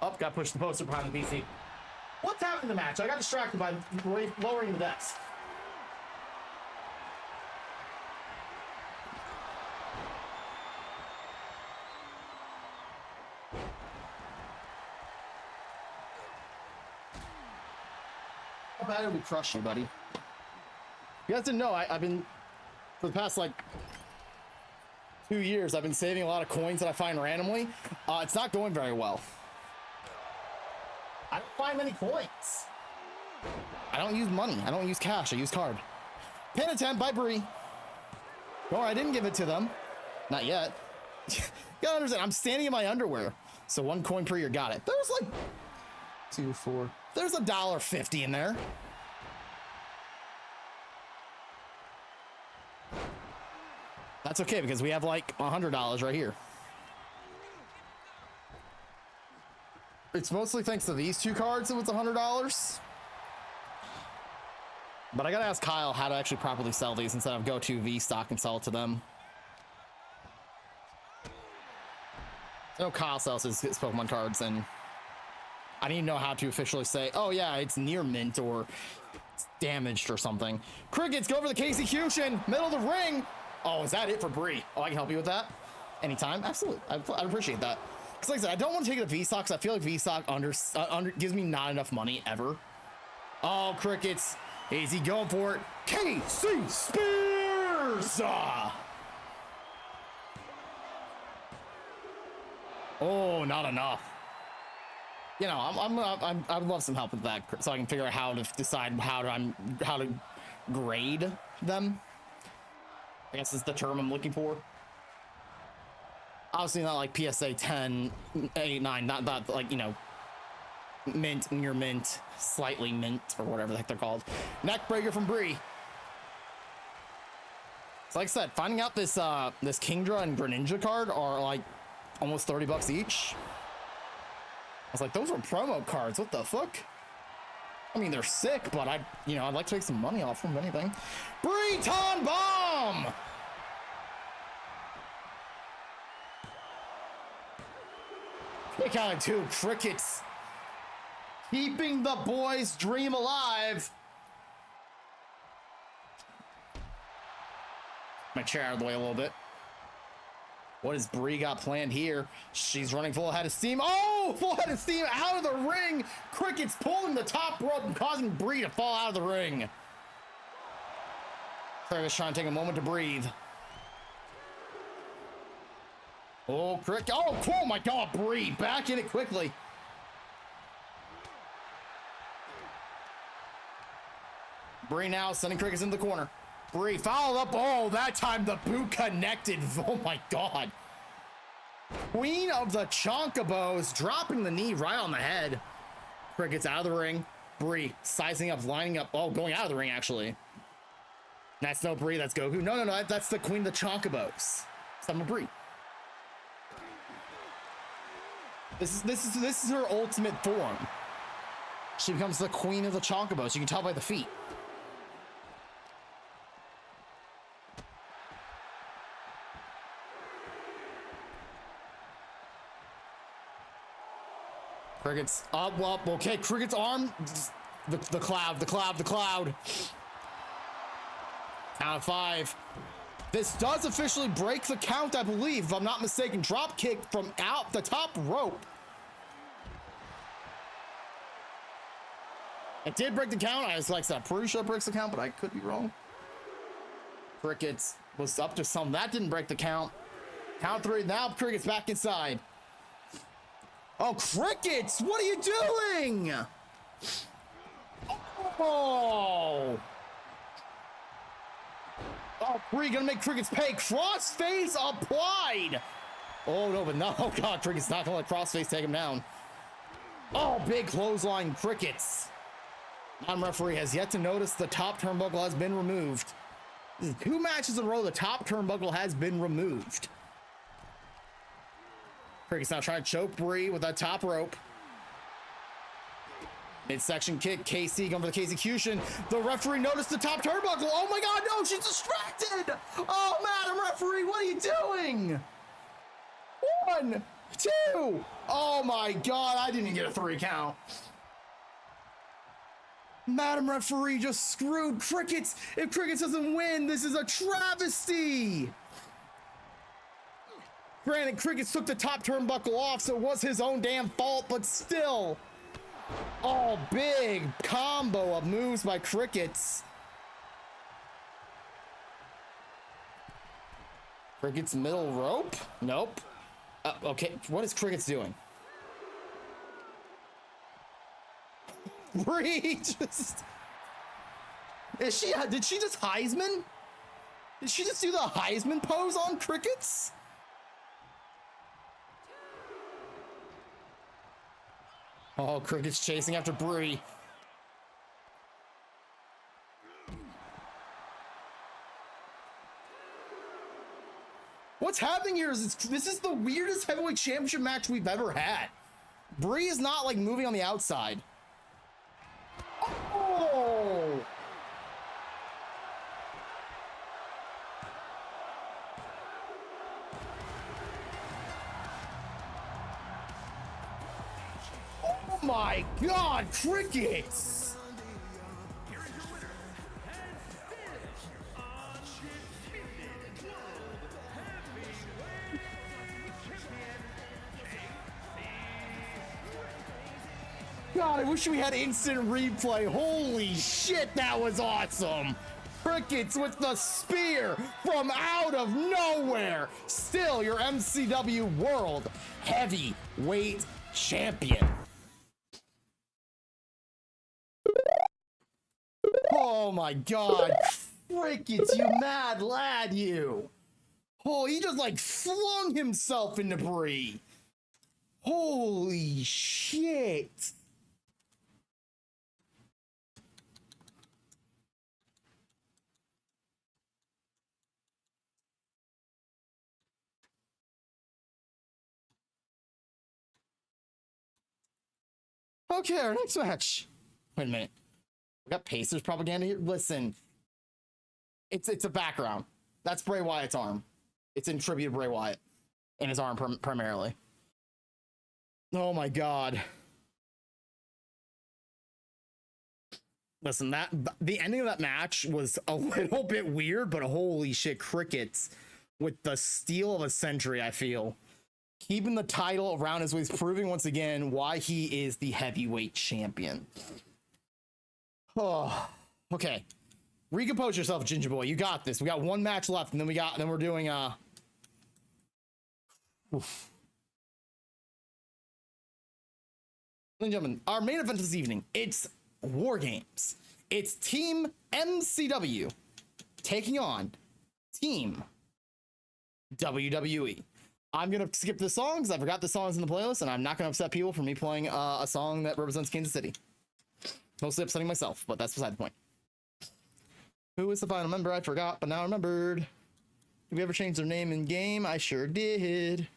Oh, got pushed the poster behind the PC. What's happening in the match? I got distracted by lowering the desk. How bad it would crush you, buddy. You guys didn't know, I've been, for the past like 2 years, I've been saving a lot of coins that I find randomly. It's not going very well. I don't find many coins. I don't use money. I don't use cash. I use card. Pin attempt by Bree. Or I didn't give it to them. Not yet. You gotta understand, I'm standing in my underwear. So 1 coin per year, got it. There's like 2, 4. There's $1.50 in there. That's okay because we have like $100 right here. It's mostly thanks to these 2 cards that was $100. But I gotta ask Kyle how to actually properly sell these instead of go to V stock and sell it to them. I know Kyle sells his Pokemon cards, and I need to know how to officially say, oh yeah, it's near mint or it's damaged or something. Crickets go for the execution, middle of the ring. Oh, is that it for Bree? Oh, I can help you with that anytime. Absolutely, I appreciate that. Cause like I said, I don't want to take it to VSOC because I feel like VSOC under gives me not enough money ever. Oh, crickets. Is he going for it? KC Spears! Oh, not enough. You know, I would love some help with that so I can figure out how to decide how to grade them. I guess is the term I'm looking for. Obviously not like PSA 10, 8, 9, not like, you know, mint, near mint, slightly mint, or whatever the heck they're called. Neck breaker from Bree. So like I said, finding out this this Kingdra and Greninja card are like almost 30 bucks each. I was like, those are promo cards. What the fuck? I mean, they're sick, but I'd like to make some money off them, if anything. Breton Bomb! Kick out of 2 crickets. Keeping the boys' dream alive. My chair out of the way a little bit. What has Bree got planned here? She's running full head of steam. Oh, full head of steam out of the ring. Cricket's pulling the top rope and causing Bree to fall out of the ring. Cricket's trying to take a moment to breathe. Oh, Cricket. Oh my God, Bree. Back in it quickly. Bree now sending Crickets into the corner. Bree followed up. Oh, that time the boot connected. Oh my God. Queen of the Chonkabos dropping the knee right on the head. Crickets out of the ring. Bree sizing up, lining up. Oh, going out of the ring actually. That's no Bree, that's Goku. No, that's the Queen of the Chonkabos. Summer Bree. This is her ultimate form. She becomes the Queen of the Chonkabos. You can tell by the feet. Cricket's up, okay, Cricket's arm, the cloud. Count of 5. This does officially break the count, I believe, if I'm not mistaken. Drop kick from out the top rope. It did break the count. I was like, I'm pretty sure it breaks the count, but I could be wrong. Crickets was up to something. That didn't break the count. Count 3, now Cricket's back inside. Oh, Crickets, what are you doing? Oh, Bree gonna make Crickets pay. Crossface applied. Oh no, but no, oh God, Crickets not gonna let Crossface take him down. Oh, big clothesline, Crickets. Non-referee has yet to notice the top turnbuckle has been removed. This is 2 matches in a row, the top turnbuckle has been removed. Cricket's now trying to choke Bree with that top rope. Midsection kick, KC going for the KCcution. The referee noticed the top turnbuckle. Oh my God, no, she's distracted. Oh, Madam Referee, what are you doing? 1, 2. Oh my God, I didn't get a 3 count. Madam Referee just screwed Crickets. If Crickets doesn't win, this is a travesty. Granted, Crickets took the top turnbuckle off, so it was his own damn fault, but still. Oh, big combo of moves by Crickets. Crickets middle rope? Nope. Okay, what is Crickets doing? Bree just... did she just Heisman? Did she just do the Heisman pose on Crickets? Oh, Cricket's chasing after Bree. What's happening here is this is the weirdest heavyweight championship match we've ever had. Bree is not like moving on the outside. Oh! Oh my God, Crickets! Here is your winner, and still undisputed World Heavyweight Champion, God, I wish we had instant replay. Holy shit, that was awesome. Crickets with the spear from out of nowhere. Still your MCW World Heavyweight Champion. Oh my God. Crickets, you mad lad, you. Oh, he just like flung himself in debris. Holy shit. Okay, our next match. Wait a minute. We got Pacers propaganda here. Listen, it's a background. That's Bray Wyatt's arm. It's in tribute to Bray Wyatt and his arm primarily. Oh my God. Listen, the ending of that match was a little bit weird, but holy shit, Crickets with the steal of a century, I feel. Keeping the title around his waist, proving once again why he is the heavyweight champion. Oh, okay. Recompose yourself, Ginger Boy. You got this. We got one match left, and then we're doing oof. Ladies and gentlemen, our main event this evening, it's War Games. It's Team MCW taking on Team WWE. I'm gonna skip the songs. I forgot the songs in the playlist, and I'm not gonna upset people for me playing a song that represents Kansas City. Mostly upsetting myself, but that's beside the point. Who is the final member? I forgot, but now I remembered. Did we ever change their name in game? I sure did.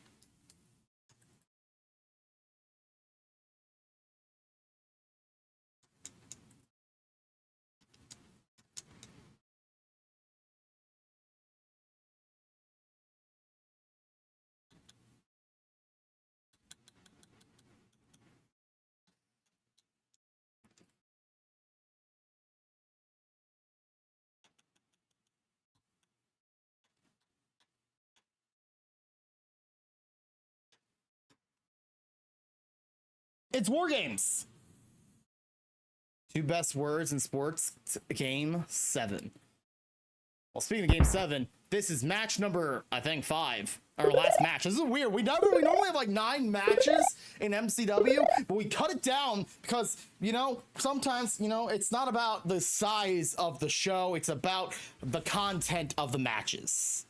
It's War Games. Two best words in sports. Game 7. Well, speaking of Game 7, this is match number, I think, 5. Our last match. This is weird. We normally have like 9 matches in MCW, but we cut it down because, you know, sometimes, you know, it's not about the size of the show. It's about the content of the matches.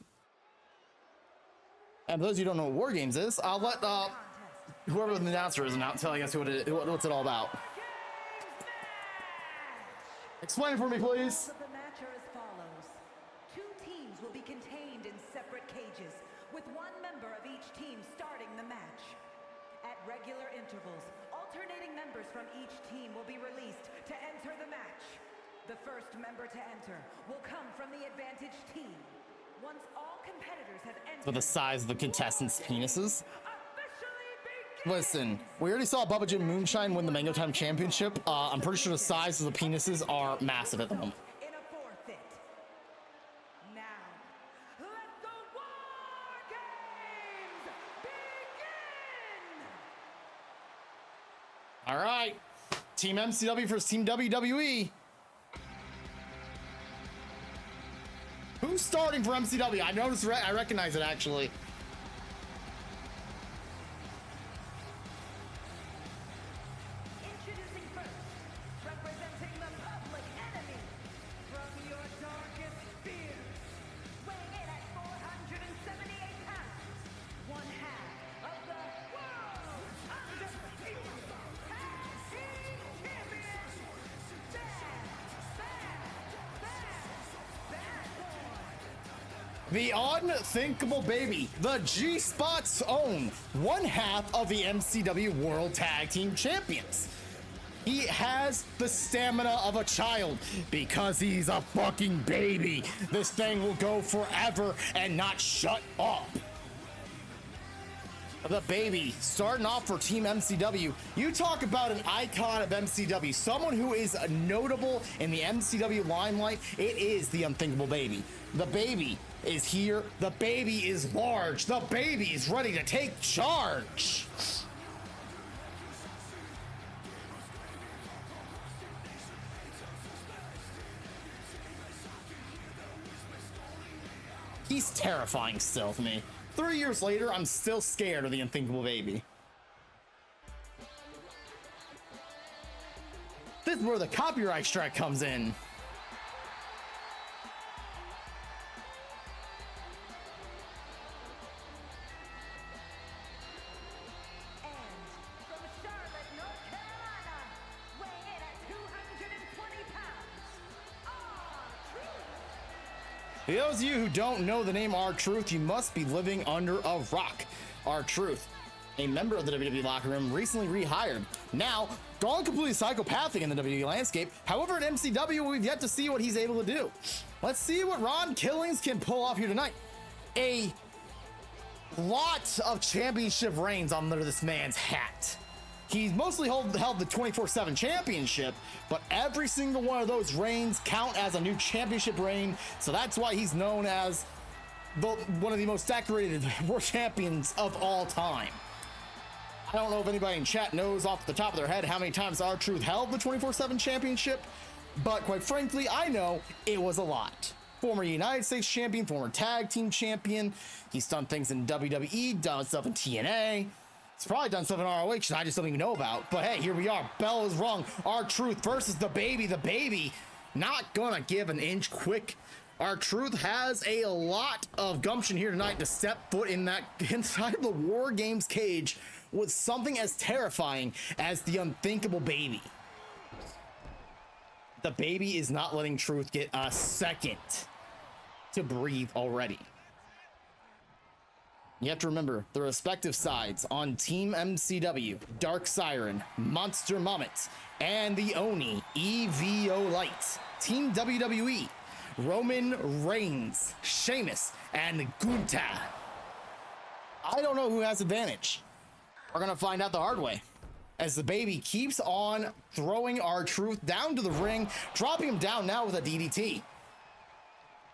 And for those of you who don't know what War Games is, I'll let whoever the announcer is now tell us what's it all about. Explain it for me, please. The match are as follows. 2 teams will be contained in separate cages, with 1 member of each team starting the match. At regular intervals, alternating members from each team will be released to enter the match. The first member to enter will come from the advantaged team. Once all competitors have entered, For the size of the contestants' penises. Listen, we already saw Bubba Jim Moonshine win the Mango Time Championship. I'm pretty sure the size of the penises are massive at the moment. in a forfeit. Now, let the War Games begin! All right, Team MCW versus Team WWE. Who's starting for MCW? I noticed, I recognize it actually. Introducing first, representing the public enemy from your darkest fears, weighing in at 478 pounds, 1/2 of the world's undefeated tag team champions, Bad Boy. The unthinkable baby, the G-Spot's own, 1/2 of the MCW World Tag Team Champions. He has the stamina of a child because he's a fucking baby. This thing will go forever and not shut up. The baby starting off for Team MCW. You talk about an icon of MCW, someone who is notable in the MCW limelight. It is the unthinkable baby. The baby is here. The baby is large. The baby is ready to take charge. He's terrifying still to me. 3 years later, I'm still scared of the unthinkable baby. This is where the copyright strike comes in. And from Charlotte, North Carolina, weighing in at 220 pounds, R-Truth. For those of you who don't know the name R-Truth, you must be living under a rock. R-Truth, a member of the WWE locker room, recently rehired. Now, gone completely psychopathic in the WWE landscape. However, at MCW, we've yet to see what he's able to do. Let's see what Ron Killings can pull off here tonight. A lot of championship reigns under this man's hat. He's mostly held the 24/7 championship, but every single one of those reigns count as a new championship reign, so that's why he's known as one of the most decorated world champions of all time. I don't know if anybody in chat knows off the top of their head how many times R-Truth held the 24/7 championship, but quite frankly, I know it was a lot. Former United States champion, former tag team champion. He's done things in WWE, done stuff in TNA. He's probably done stuff in ROH that I just don't even know about. But hey, here we are. Bell is wrong. R-Truth versus the baby. The baby not gonna give an inch quick. R-Truth has a lot of gumption here tonight to step foot in that inside of the War Games cage with something as terrifying as the unthinkable baby. The baby is not letting Truth get a second to breathe already. You have to remember the respective sides on Team MCW, Dark Siren, Monster Moments, and the Oni, EVO Light. Team WWE, Roman Reigns, Sheamus, and Gunther. I don't know who has advantage. We're gonna find out the hard way as the baby keeps on throwing R-Truth down to the ring, dropping him down now with a DDT.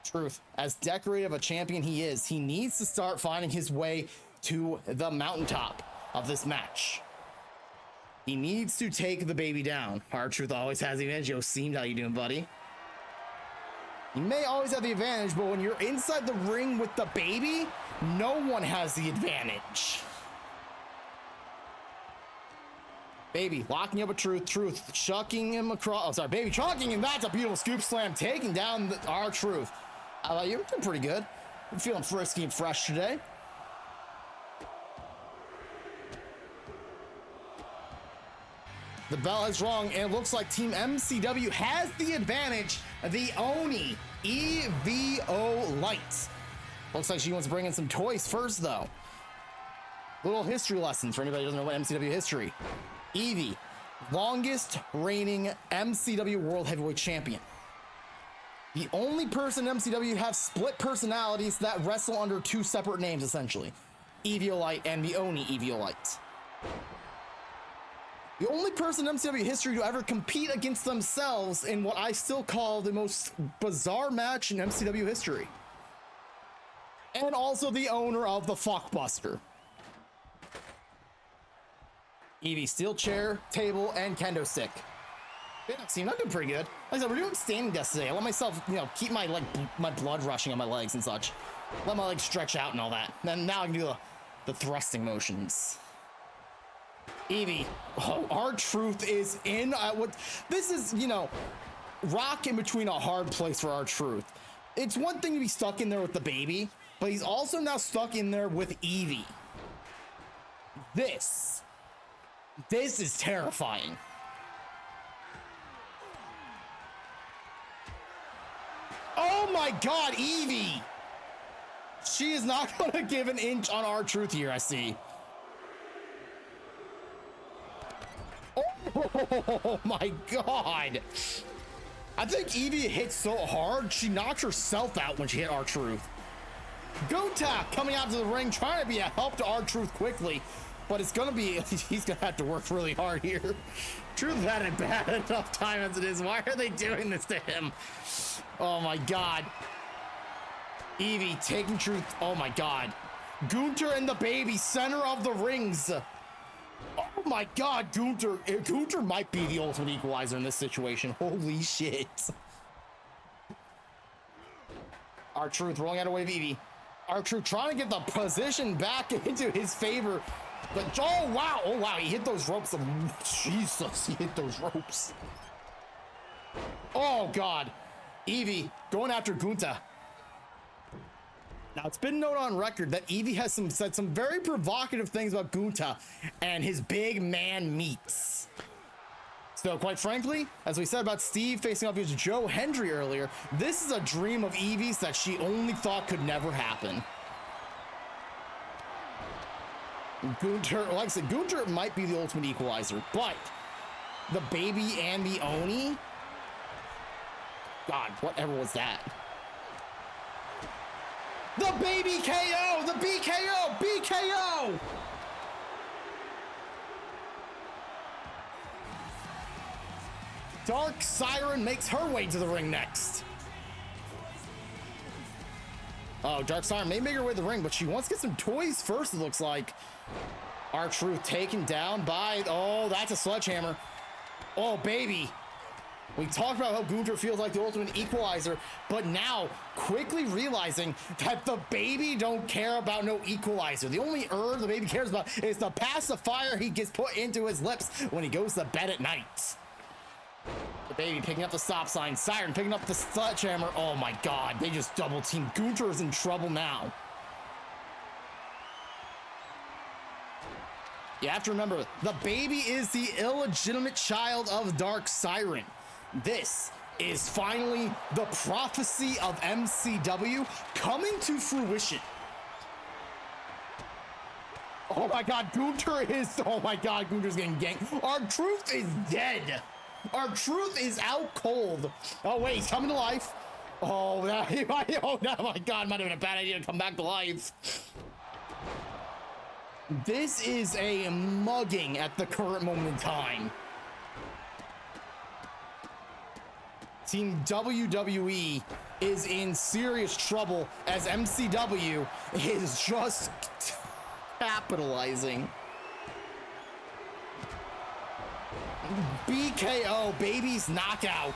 Truth, as decorated of a champion he is, he needs to start finding his way to the mountaintop of this match. He needs to take the baby down. R-Truth always has the advantage. Yo, Seamed, how you doing, buddy? You may always have the advantage, but when you're inside the ring with the baby, no one has the advantage. Baby locking up with Truth. Truth chucking him across. Oh, sorry, baby chucking him. That's a beautiful scoop slam, taking down R-Truth. You're doing pretty good. I'm feeling frisky and fresh today. The bell is rung, and it looks like Team MCW has the advantage. The Oni EVO Light. Looks like she wants to bring in some toys first, though. Little history lessons for anybody who doesn't know what MCW history. Evie, longest reigning MCW World Heavyweight Champion. The only person in MCW to have split personalities that wrestle under two separate names, essentially. EVO Light and the Oni EVO Light. The only person in MCW history to ever compete against themselves in what I still call the most bizarre match in MCW history. And also the owner of the Fuckbuster. Evie, steel chair, table, and kendo stick. Yeah, see, I'm doing pretty good. Like I said, we're doing standing desks today. I let myself, keep my my blood rushing on my legs and such. Let my legs stretch out and all that. Then now I can do the thrusting motions. Evie, R-Truth is in what this is, rock in between a hard place for R-Truth. It's one thing to be stuck in there with the baby, but he's also now stuck in there with Evie. This is terrifying. Oh my God, Evie! She is not gonna give an inch on R-Truth here, I see. Oh my God! I think Evie hit so hard, she knocked herself out when she hit R-Truth. Gota coming out to the ring, trying to be a help to R-Truth quickly, but it's gonna be, he's gonna have to work really hard here. Truth had a bad enough time as it is. Why are they doing this to him? Oh my God. Evie taking Truth. Oh my God. Gunther and the baby, center of the rings. Oh my God, Gunther. Gunther might be the ultimate equalizer in this situation. Holy shit. R-Truth rolling out away of Evie. R-Truth trying to get the position back into his favor. But, oh wow, he hit those ropes. Jesus, he hit those ropes. Oh God, Evie going after Gunta. Now, it's been noted on record that Evie has said some very provocative things about Gunta and his big man meats. So, quite frankly, as we said about Steve facing off against Joe Hendry earlier, this is a dream of Evie's that she only thought could never happen. Gunter, like I said, Gunter might be the ultimate equalizer, but the baby and the Oni, God, whatever was that? The baby KO! The BKO! BKO! Dark Siren makes her way to the ring next. Oh, Dark Siren may make her way to the ring, but she wants to get some toys first, it looks like. R-Truth taken down by... Oh, that's a sledgehammer. Oh, baby. We talked about how Gunter feels like the ultimate equalizer, but now quickly realizing that the baby don't care about no equalizer. The only herb the baby cares about is the pacifier he gets put into his lips when he goes to bed at night. The baby picking up the stop sign. Siren picking up the sledgehammer. Oh my God, they just double team. Gunter is in trouble now. You have to remember, the baby is the illegitimate child of Dark Siren. This is finally the prophecy of MCW coming to fruition. Oh my God, Gunter is, oh my God, Gunter's getting ganked. R-Truth is dead. R-Truth is out cold. Oh wait, he's coming to life. Oh, oh my God, might have been a bad idea to come back to life. This is a mugging at the current moment in time. Team WWE is in serious trouble as MCW is just capitalizing. BKO, baby's knockout.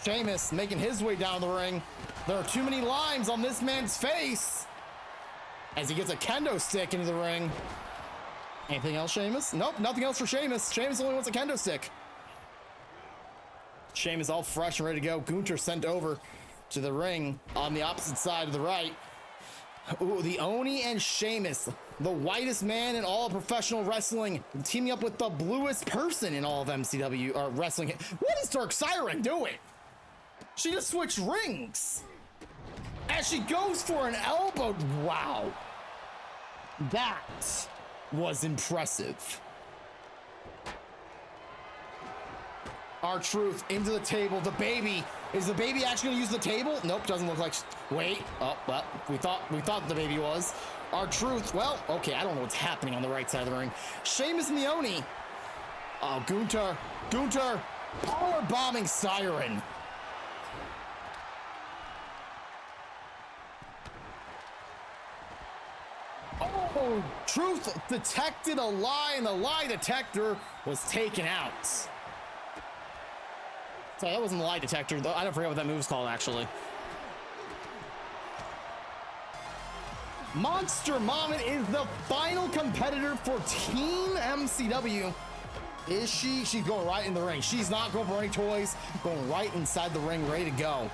Sheamus making his way down the ring. There are too many lines on this man's face as he gets a kendo stick into the ring. Anything else, Sheamus? Nope, nothing else for Sheamus. Sheamus only wants a kendo stick. Sheamus all fresh and ready to go. Gunter sent over to the ring on the opposite side of the right. Ooh, the Oni and Sheamus, the whitest man in all of professional wrestling, teaming up with the bluest person in all of MCW or wrestling. What is Dark Siren doing? She just switched rings as she goes for an elbow. Wow, that was impressive. R-Truth into the table. The baby, is the baby actually gonna use the table? Nope, doesn't look like. Wait, oh well, we thought the baby was. R-Truth, well, okay, I don't know what's happening on the right side of the ring. Sheamus and the Oni. Oh, Gunter, power bombing Siren. Oh, Truth detected a lie, and the lie detector was taken out. Sorry, that wasn't the lie detector. I don't forget what that move's called, actually. Monster Moment is the final competitor for Team MCW. Is she? She's going right in the ring. She's not going for any toys. Going right inside the ring, ready to go.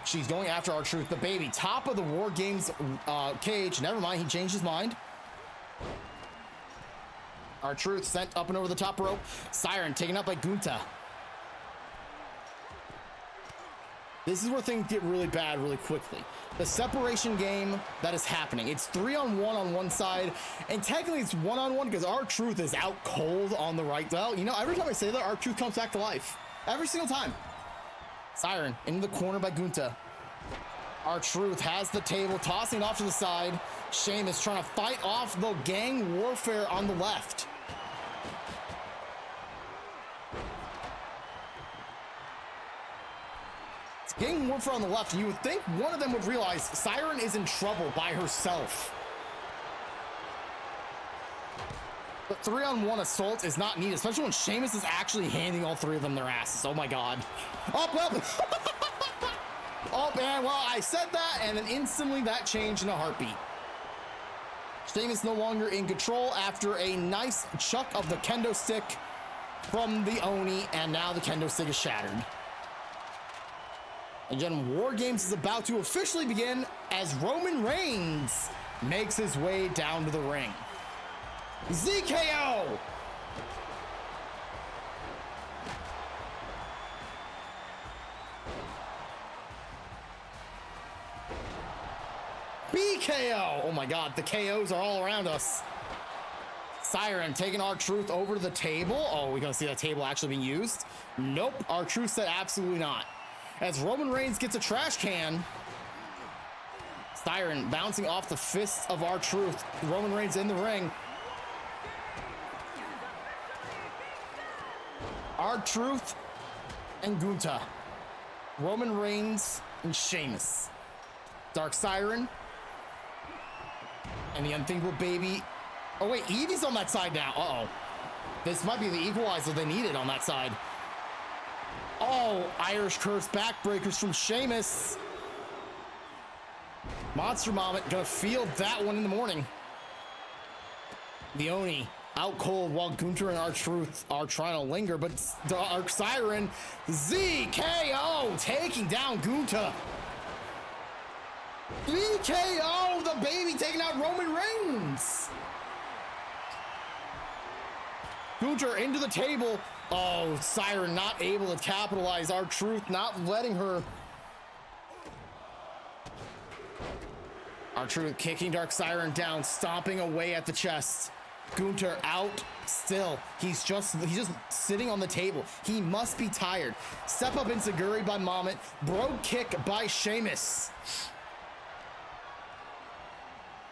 She's going after R-Truth, the baby. Top of the War Games cage. Never mind, he changed his mind. R-Truth sent up and over the top rope. Siren taken up by Gunta. This is where things get really bad really quickly. The separation game that is happening. It's 3-on-1 on one side, and technically it's 1-on-1 because R-Truth is out cold on the right. Well, you know, every time I say that, R-Truth comes back to life. Every single time. Siren into the corner by Gunta. R-Truth has the table, tossing it off to the side. Sheamus trying to fight off the gang warfare on the left. It's gang warfare on the left, and you would think one of them would realize Siren is in trouble by herself. But 3-on-1 assault is not needed, especially when Sheamus is actually handing all three of them their asses. Oh my god. Up, up. Oh man, well, I said that, and then instantly that changed in a heartbeat. Sheamus no longer in control after a nice chuck of the kendo stick from the Oni, and now the kendo stick is shattered. And then War Games is about to officially begin as Roman Reigns makes his way down to the ring. ZKO! BKO! Oh my god, the KOs are all around us. Siren taking R-Truth over to the table. Oh, we're gonna see that table actually being used? Nope, R-Truth said absolutely not. As Roman Reigns gets a trash can, Siren bouncing off the fists of R-Truth. Roman Reigns in the ring. R-Truth and Gunther. Roman Reigns and Sheamus. Dark Siren. And the Unthinkable Baby. Oh wait, Evie's on that side now. Uh-oh. This might be the equalizer they needed on that side. Oh, Irish Curse backbreakers from Sheamus. Monster Moment gonna field that one in the morning. The Oni out cold while Gunther and R-Truth are trying to linger, but Dark Siren, ZKO taking down Gunther. BKO, the baby taking out Roman Reigns. Gunther into the table. Oh, Siren not able to capitalize. R-Truth not letting her. R-Truth kicking Dark Siren down, stomping away at the chest. Gunther out still. He's just sitting on the table. He must be tired. Step up Enziguri by Moment. Brogue kick by Sheamus.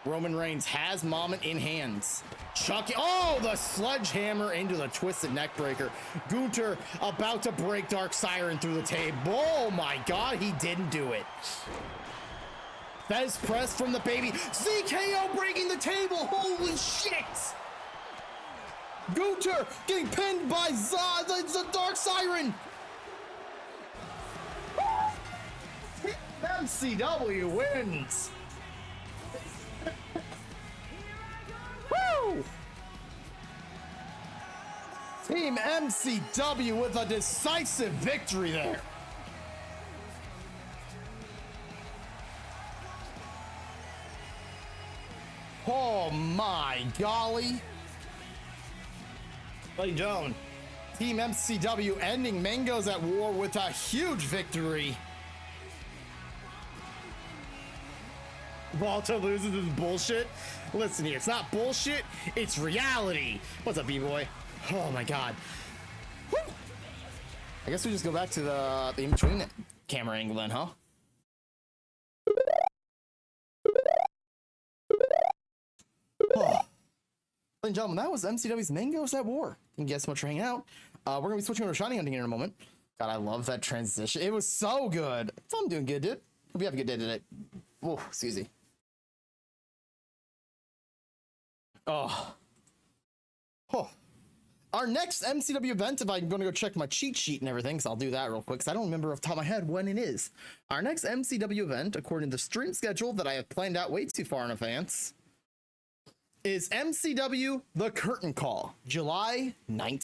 Roman Reigns has Moment in hands. Chucky, oh, the sledgehammer into the twisted neck breaker. Gunther about to break Dark Siren through the table. Oh my god, he didn't do it. Fez press from the baby. ZKO breaking the table. Holy shit. Gunther getting pinned by the Dark Siren. MCW wins. Woo! Team MCW with a decisive victory there. Oh my golly. Ladies and gentlemen, Team MCW ending Mangos at War with a huge victory. Walter loses his bullshit. Listen here, it's not bullshit, it's reality. What's up, B-boy? Oh my god. Woo! I guess we just go back to the in-between camera angle then, huh? Oh. Ladies and gentlemen, that was MCW's Mangos at War. Thank you guys so much for hanging out. We're gonna be switching over to Shiny Hunting here in a moment. God, I love that transition. It was so good. I'm doing good, dude. Hope you have a good day today. Oh, excuse me. Oh. Our next MCW event, if I'm going to go check my cheat sheet and everything, because I'll do that real quick, because I don't remember off the top of my head when it is. Our next MCW event, according to the stream schedule that I have planned out way too far in advance, is MCW The Curtain Call, July 19th.